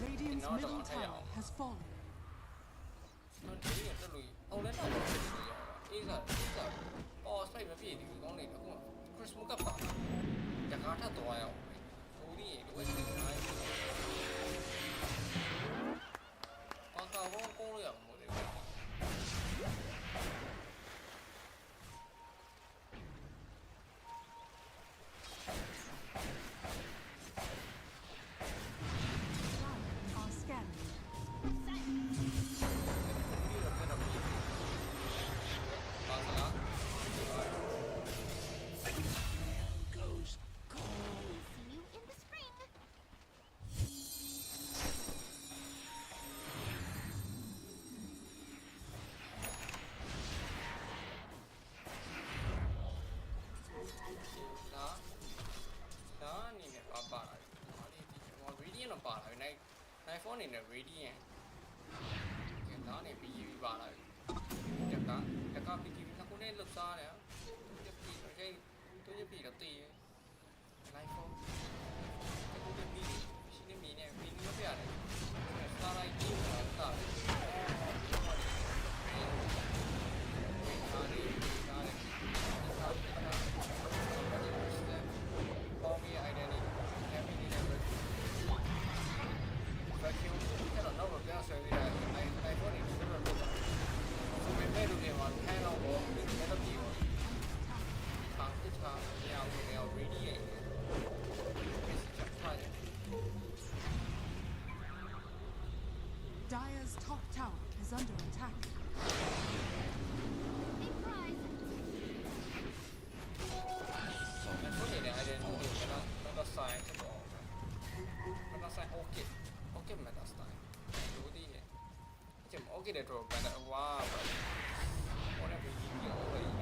Radiant's middle tower has fallen. Are scanning. See you in the spring. iPhone နေနဲ့ Radiant ကဲဒါနဲ့ BGB ပါလာပြီတက်က BGB နှစ်ခုနဲ့လွတ်စားတယ်သူပြပြီးတော့သူပြပြီးတော့တည်ရ iPhone တခုတည်းပြီးရှိနေမင်းနဲ့မင်းမပြရတယ်စားလိုက်ကြည့်တာတယ်Dire's top tower is under attack. Big prize. iPhone နေနဲ့ identity ကတော့ဆိုင်တော့တော့ဆိုင် okay မှာတော့ဆိုင်ดูดิကျမ okay တဲ့တော့ဘာဝါဘာလဲဘယ်ကြီးရောပဲ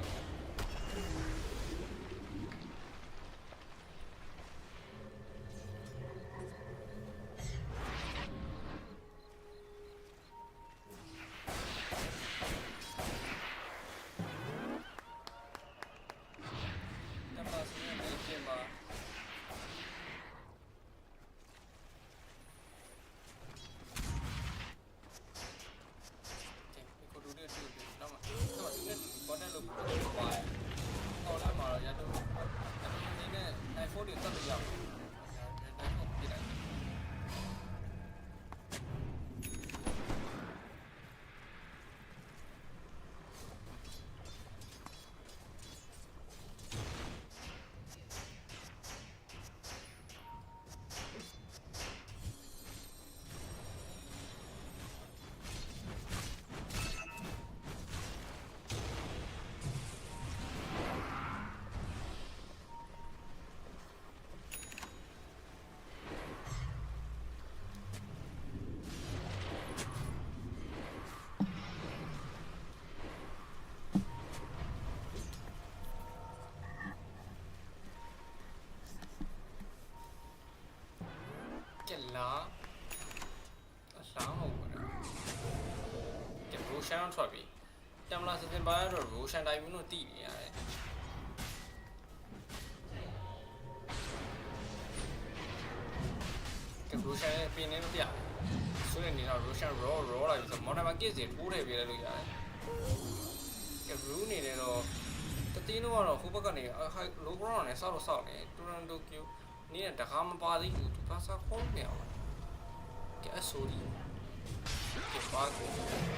လားအစားမဟုတ်ဘူးနော်ဒီ Roshan ထွက်ပြီတမလာစတင်ပါရတော့ Roshan တိုင်းမျိုးတော့တည်နေရတယ်ဒီ Roshan ရဲ့ပင်နေမပြဆိုရင်ဒီတော့ Roshan raw လိုက်ပြီးဆိုမော်ဒမာကစ်စီထိုးထည့်ပေးလိုက်လို့ရတယ်ဒီ Rue နေတယ်တော့တတိယတော့ဟိုဘက်ကနေlow ground နဲ့စောက်နေတူရန်တိုကျိုนี่တခါမပါသေးဘူးသူကစားခေါ်နေအောင်ကဲဆိုဒီကဲပါကို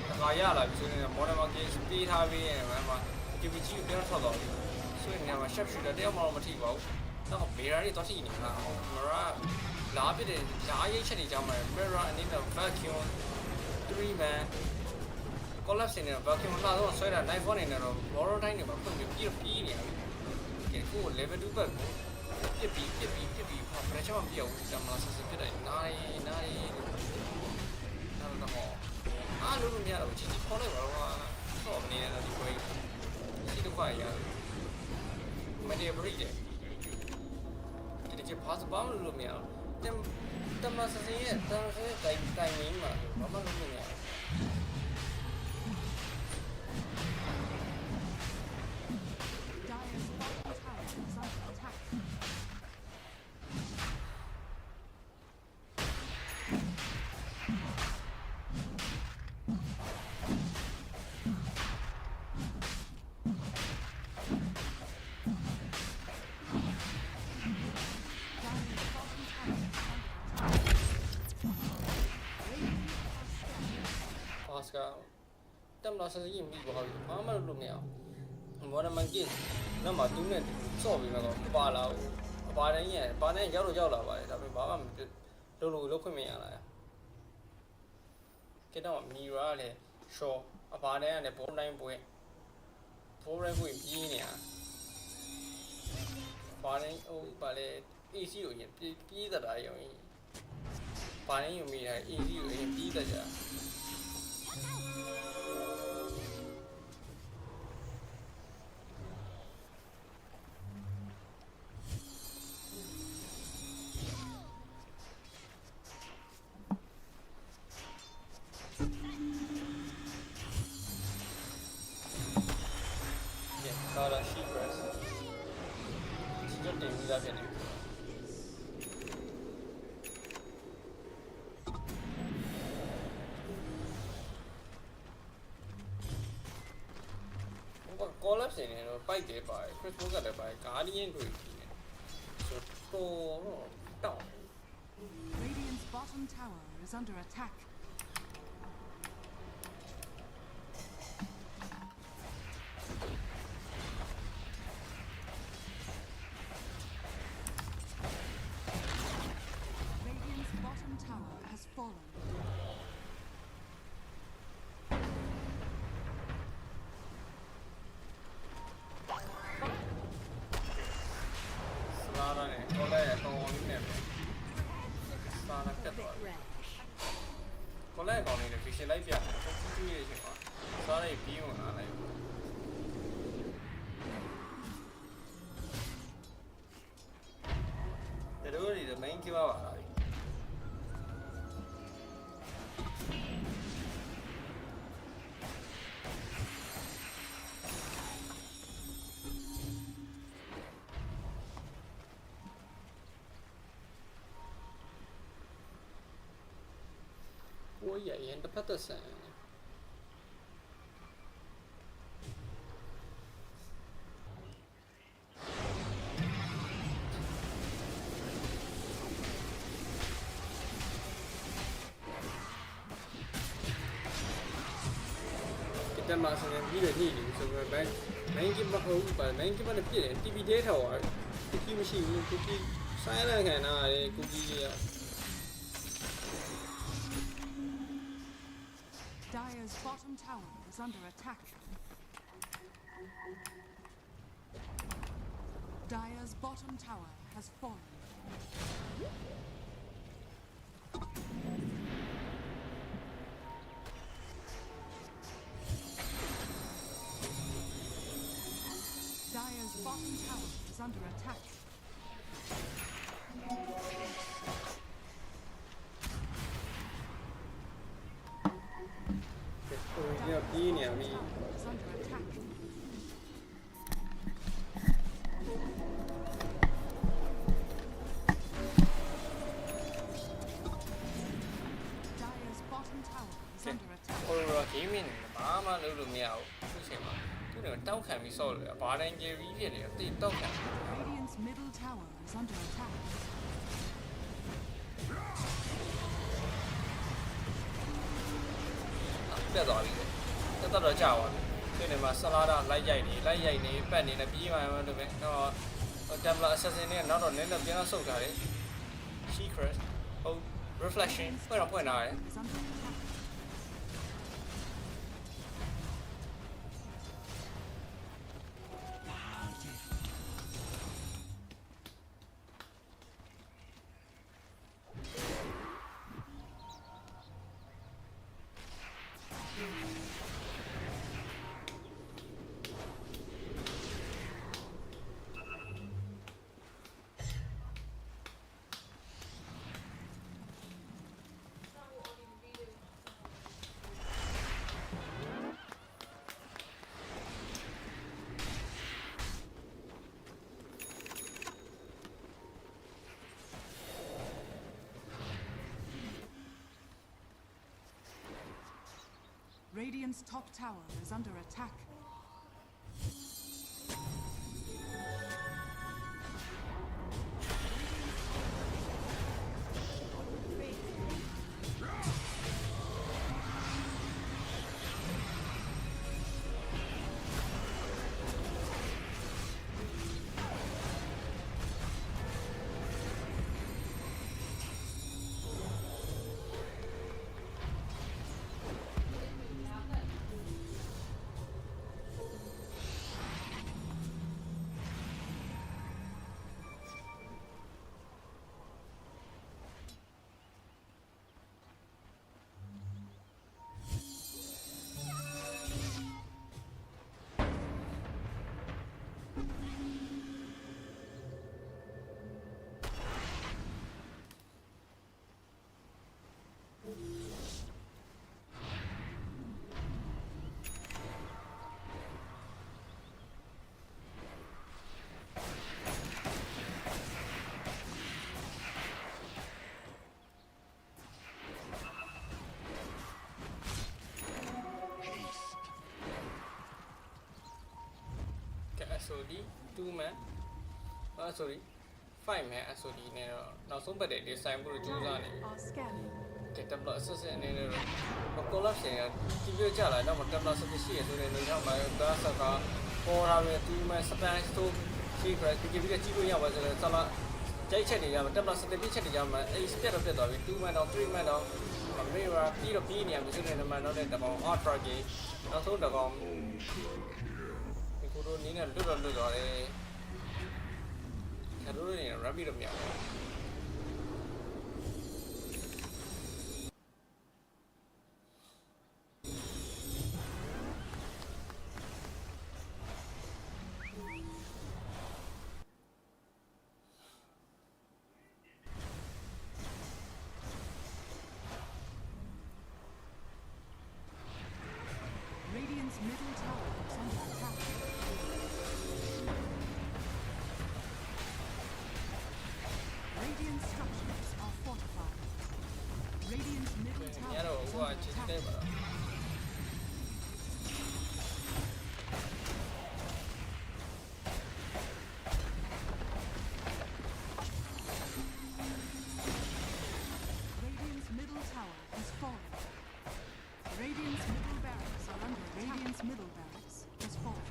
တခါရလာပြီဆိုရင်မော်ဒယ်မာကင်းပေးထားပြီးရင်မှ TVG ကိုပြန်ထွက်သွားပြီဆိုရင်နေရာမှာ sharp shooter တယောက်မှတော့မထိပါဘူးတော့မေရာတွေတော့ထိနေတာမရာလာပြတဲ့ဓာတ်ရိတ်ချက်တွေကြောင်းမှာ mirror အနေနဲ့ vacuum 3 man collapse နေတော့ vacuum လာတော့ဆွဲတာ knife one နေတော့ borrow time တွေမှာဖွင့်ပြီးပြေးနေရတယ်ကဲကို level 2 ဘက်ကိုပြစ်ပြီးဟာ pressure မပြောဘူးတမလားဆက်ပြစ်တယ်နိုင်တော့အားလုံးမရတော့ချီခေါ်လိုက်ပါတော့ဆော့မနေရတော့ဒီကိုစီတော့ခိုင်ရမနေဘရိတ်တယ်ဒီကဘာစပါမလို့မရတမစစင်းရဲ့တိုင်မင်းမှာဘာမှလုပ်မရ Dire's bottom tower is under attack. Oscar တက်မလားဆက်ရင်မိသွားပြီဘာမှလုပ်လို့မရဘူးဘောရမန်ကစ်နောက်မှသူနဲ့စော့ပြီးတော့ပါလာဘူးအပါတိုင်းရဲ့ပါတိုင်းရောက်လာပါတယ်ဒါပေမဲ့ဘာမှလုပ်ခွင့်မရလားကဲတော့မီရာလည်းရှော့အပါတိုင်းကလည်းဘောတိုင်းပွဲပြီးနေတာပါတိုင်းပါလေ AC ကိုရင်ပြေးတတ်တာရောပါတိုင်းယူမိတာ AC ကိုရင်ပြေးတတ်ကြcollapse နေတော့ပိုက်တယ်ပါတယ် Christmas ကလည်းပါတယ် Guardian ကိုပြီးနေဆိုတော့တောင်း Radiant's bottom tower is under attack. Radiant's bottom tower has fallen. Có lẽ còn này là vì sẽ lấy việc không chú ý gì mà sau này bí mà nó này để đó thì mấy kia bảo rồi ôi vậy anh bắt được sao kita masuk yang video ni sebenarnya main game apa apa main game mana pilih TV dia tahu cookie machine cookie saya lah kan cookie dia Dire's bottom tower is under attack. Dire's bottom tower has fallen. Dire's bottom tower is under attack. Đi nè mi Is under attack. Dire's bottom tower is under attack. Aurora game này má mà lưu được nhiều cái gì mà cái này tao khẳng bị sâu rồi bà đang chơi ví việt này thì tao khẳng Radiant's middle tower is under attack. biết rồi tao đỡ chào à ဒီနေ့မှာဆလာတာလိုက်ရိုက်နေပတ်နေနဲ့ပြေးမှန်းလို့ပဲတော့တမ်ပလာ assassin နဲ့နောက်တော့နည်းနည်းပြန်ဆုတ်ထားတယ် secret ဟုတ် reflection ဖွင့်တော့ဖွင့်လာတယ် Radiant's top tower is under attack. SOD 2 man sorry 5 man SOD နဲ့တော့နောက်ဆုံးပတ်တဲ့ဒီဆိုင်ဖို့ကြိုးစားနေပြီ ကဲ tablet assassin အနေနဲ့တော့ collapse ရတီးပြကြလာတော့ tablet assassin ရှိရဆိုတဲ့နေတော့မှာဒါဆက်ကပေါ်လာပဲ2 man stand to secret ဒီကိစ္စကြည့်လို့ရပါဆိုတော့ဆလာကြိုက်ချက်နေရမှာ tablet assassin ပြချက်နေရမှာအဲ့ split တော့ပြတ်သွားပြီ2 man တော့3 man တော့မေရာပြီးတော့ပြီးနေရမှာဆိုတဲ့နေမှာတော့တဲ့တကောင် ultra game နောက်ဆုံးတကောင်ကိုတို့နင်းနဲ့လွတ်တော့တယ်ခါတို့နေ rapid တော့မရဘူး Radiant's middle tower is under attack. Radiant structures are fortified. Radiant's middle tower is under attack. Radiant's middle tower is falling. Radiant's middle barracks are under attack. Radiant's middle barracks is falling.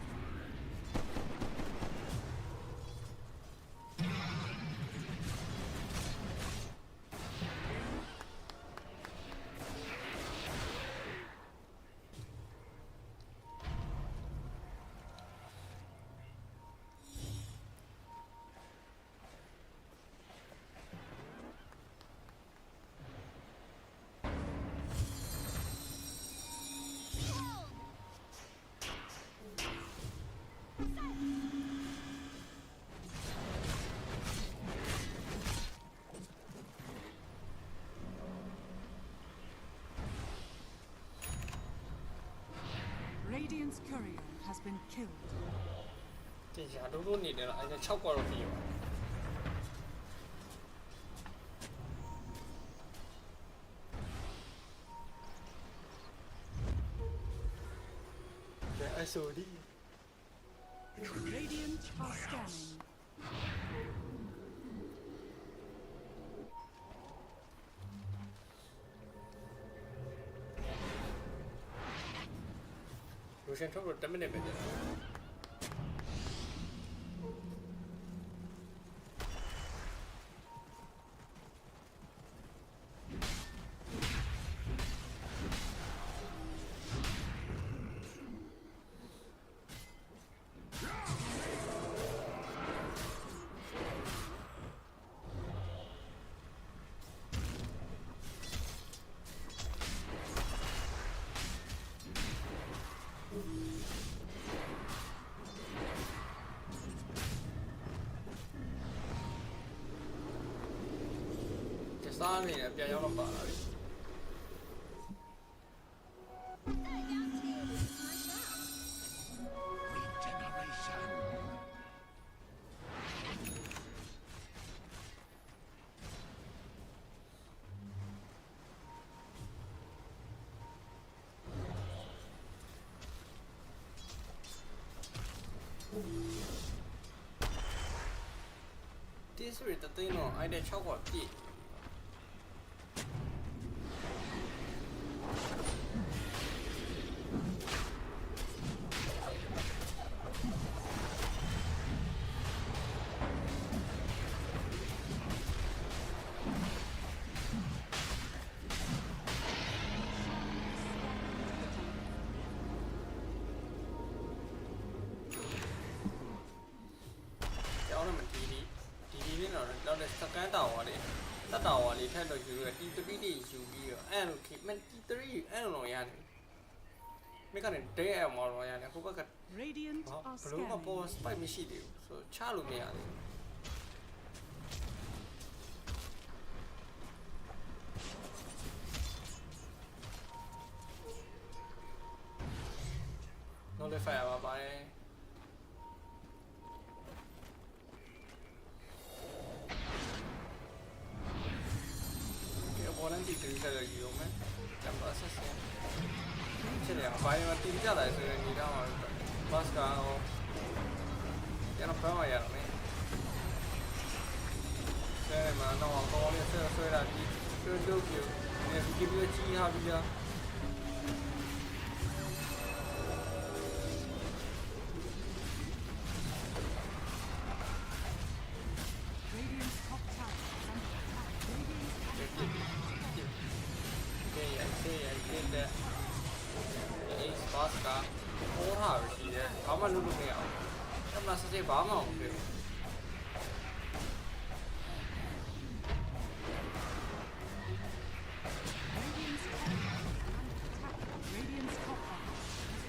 Radiant's courier has been killed. ဒီရာတို့နေတယ်အဲ့ဒါ6ကွာတော့ပြီးပါကဲ SOD Radiant are scanning. potion ထုတ်လို့10 minute ပဲကြာတာ စားနေတယ်ပြန်ရောက်တော့ပါလာပြီ ဒီဆိုရတဲ့တင်းတော့အဲ့တဲ့6កว่าပြည့် စကန်တာဝါလေးတက်တာဝါလေးထက်တော့ယူရတီ3တွေယူပြီးတော့အဲ့လိုခေမန်တီ3အဲ့လိုရတယ်မိကနေတဲအမော်တော့ရတယ်ဟိုဘက်က Radiant ဘလို့မပေါ်စပိုက်မရှိသေးဘူးဆိုချလို့မရသေးဘူးနော်လေဖိုင်ပါပါတယ် volante que dice el guión, ¿qué pasa? Se le vaya a tirar a ese mira más caro ya no puedo hallar se me manda a todo el se suena aquí yo me equipo de china ya Aurora ရှိတယ်ဘာမှလုပ်လို့မရဘူး။အဲ့မှာစစစ်ဘာမှမလုပ်ဘူး။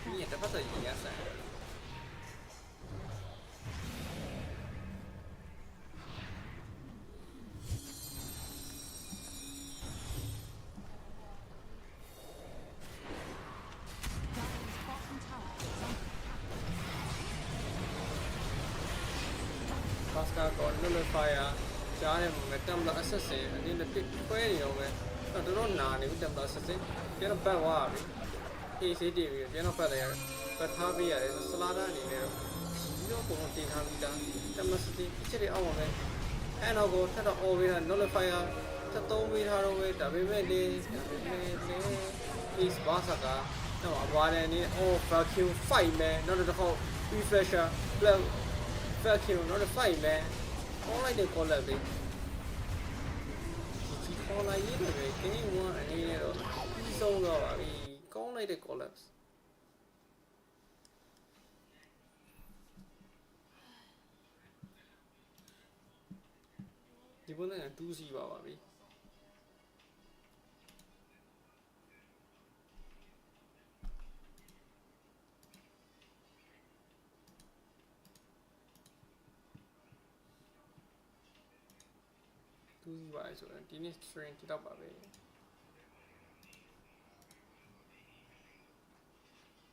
ဒီတစ်ဖက်တော့ရရဆန် Pascal got nullifier ကြားတယ်မှာ Templar Assassin အနေနဲ့တစ်ခွဲနေတော့ပဲတော့တော်နာနေပြီ Templar Assassin ပြန်တော့ပတ်သွားပြီ AC တည်ပြီးပြန်တော့ပတ်လိုက်ရတယ်ပတ်ထားပေးရတယ်စလာတာအနေနဲ့ဒီတော့ပုံတင်ထားပြီးသား Templar Assassin အချက်တွေအောက်မှာပဲအဲ့တော့ကိုထပ်တော့ all ပေးတာ nullifier သက်သုံးပေးထားတော့ပဲဒါပေမဲ့လေ is Basaka တော့အပွားတယ်နေ all vacuum fight man နောက်တစ်ခေါက် refresher blow vacuum not a fight man all like the collab đi chỉ call lại gì rồi cái này mua anh này rồi đi sâu rồi bảo vì có lại the collab thì bữa nay là tu gì bảo vì tu gì vậy rồi tí này stream thì đọc bảo về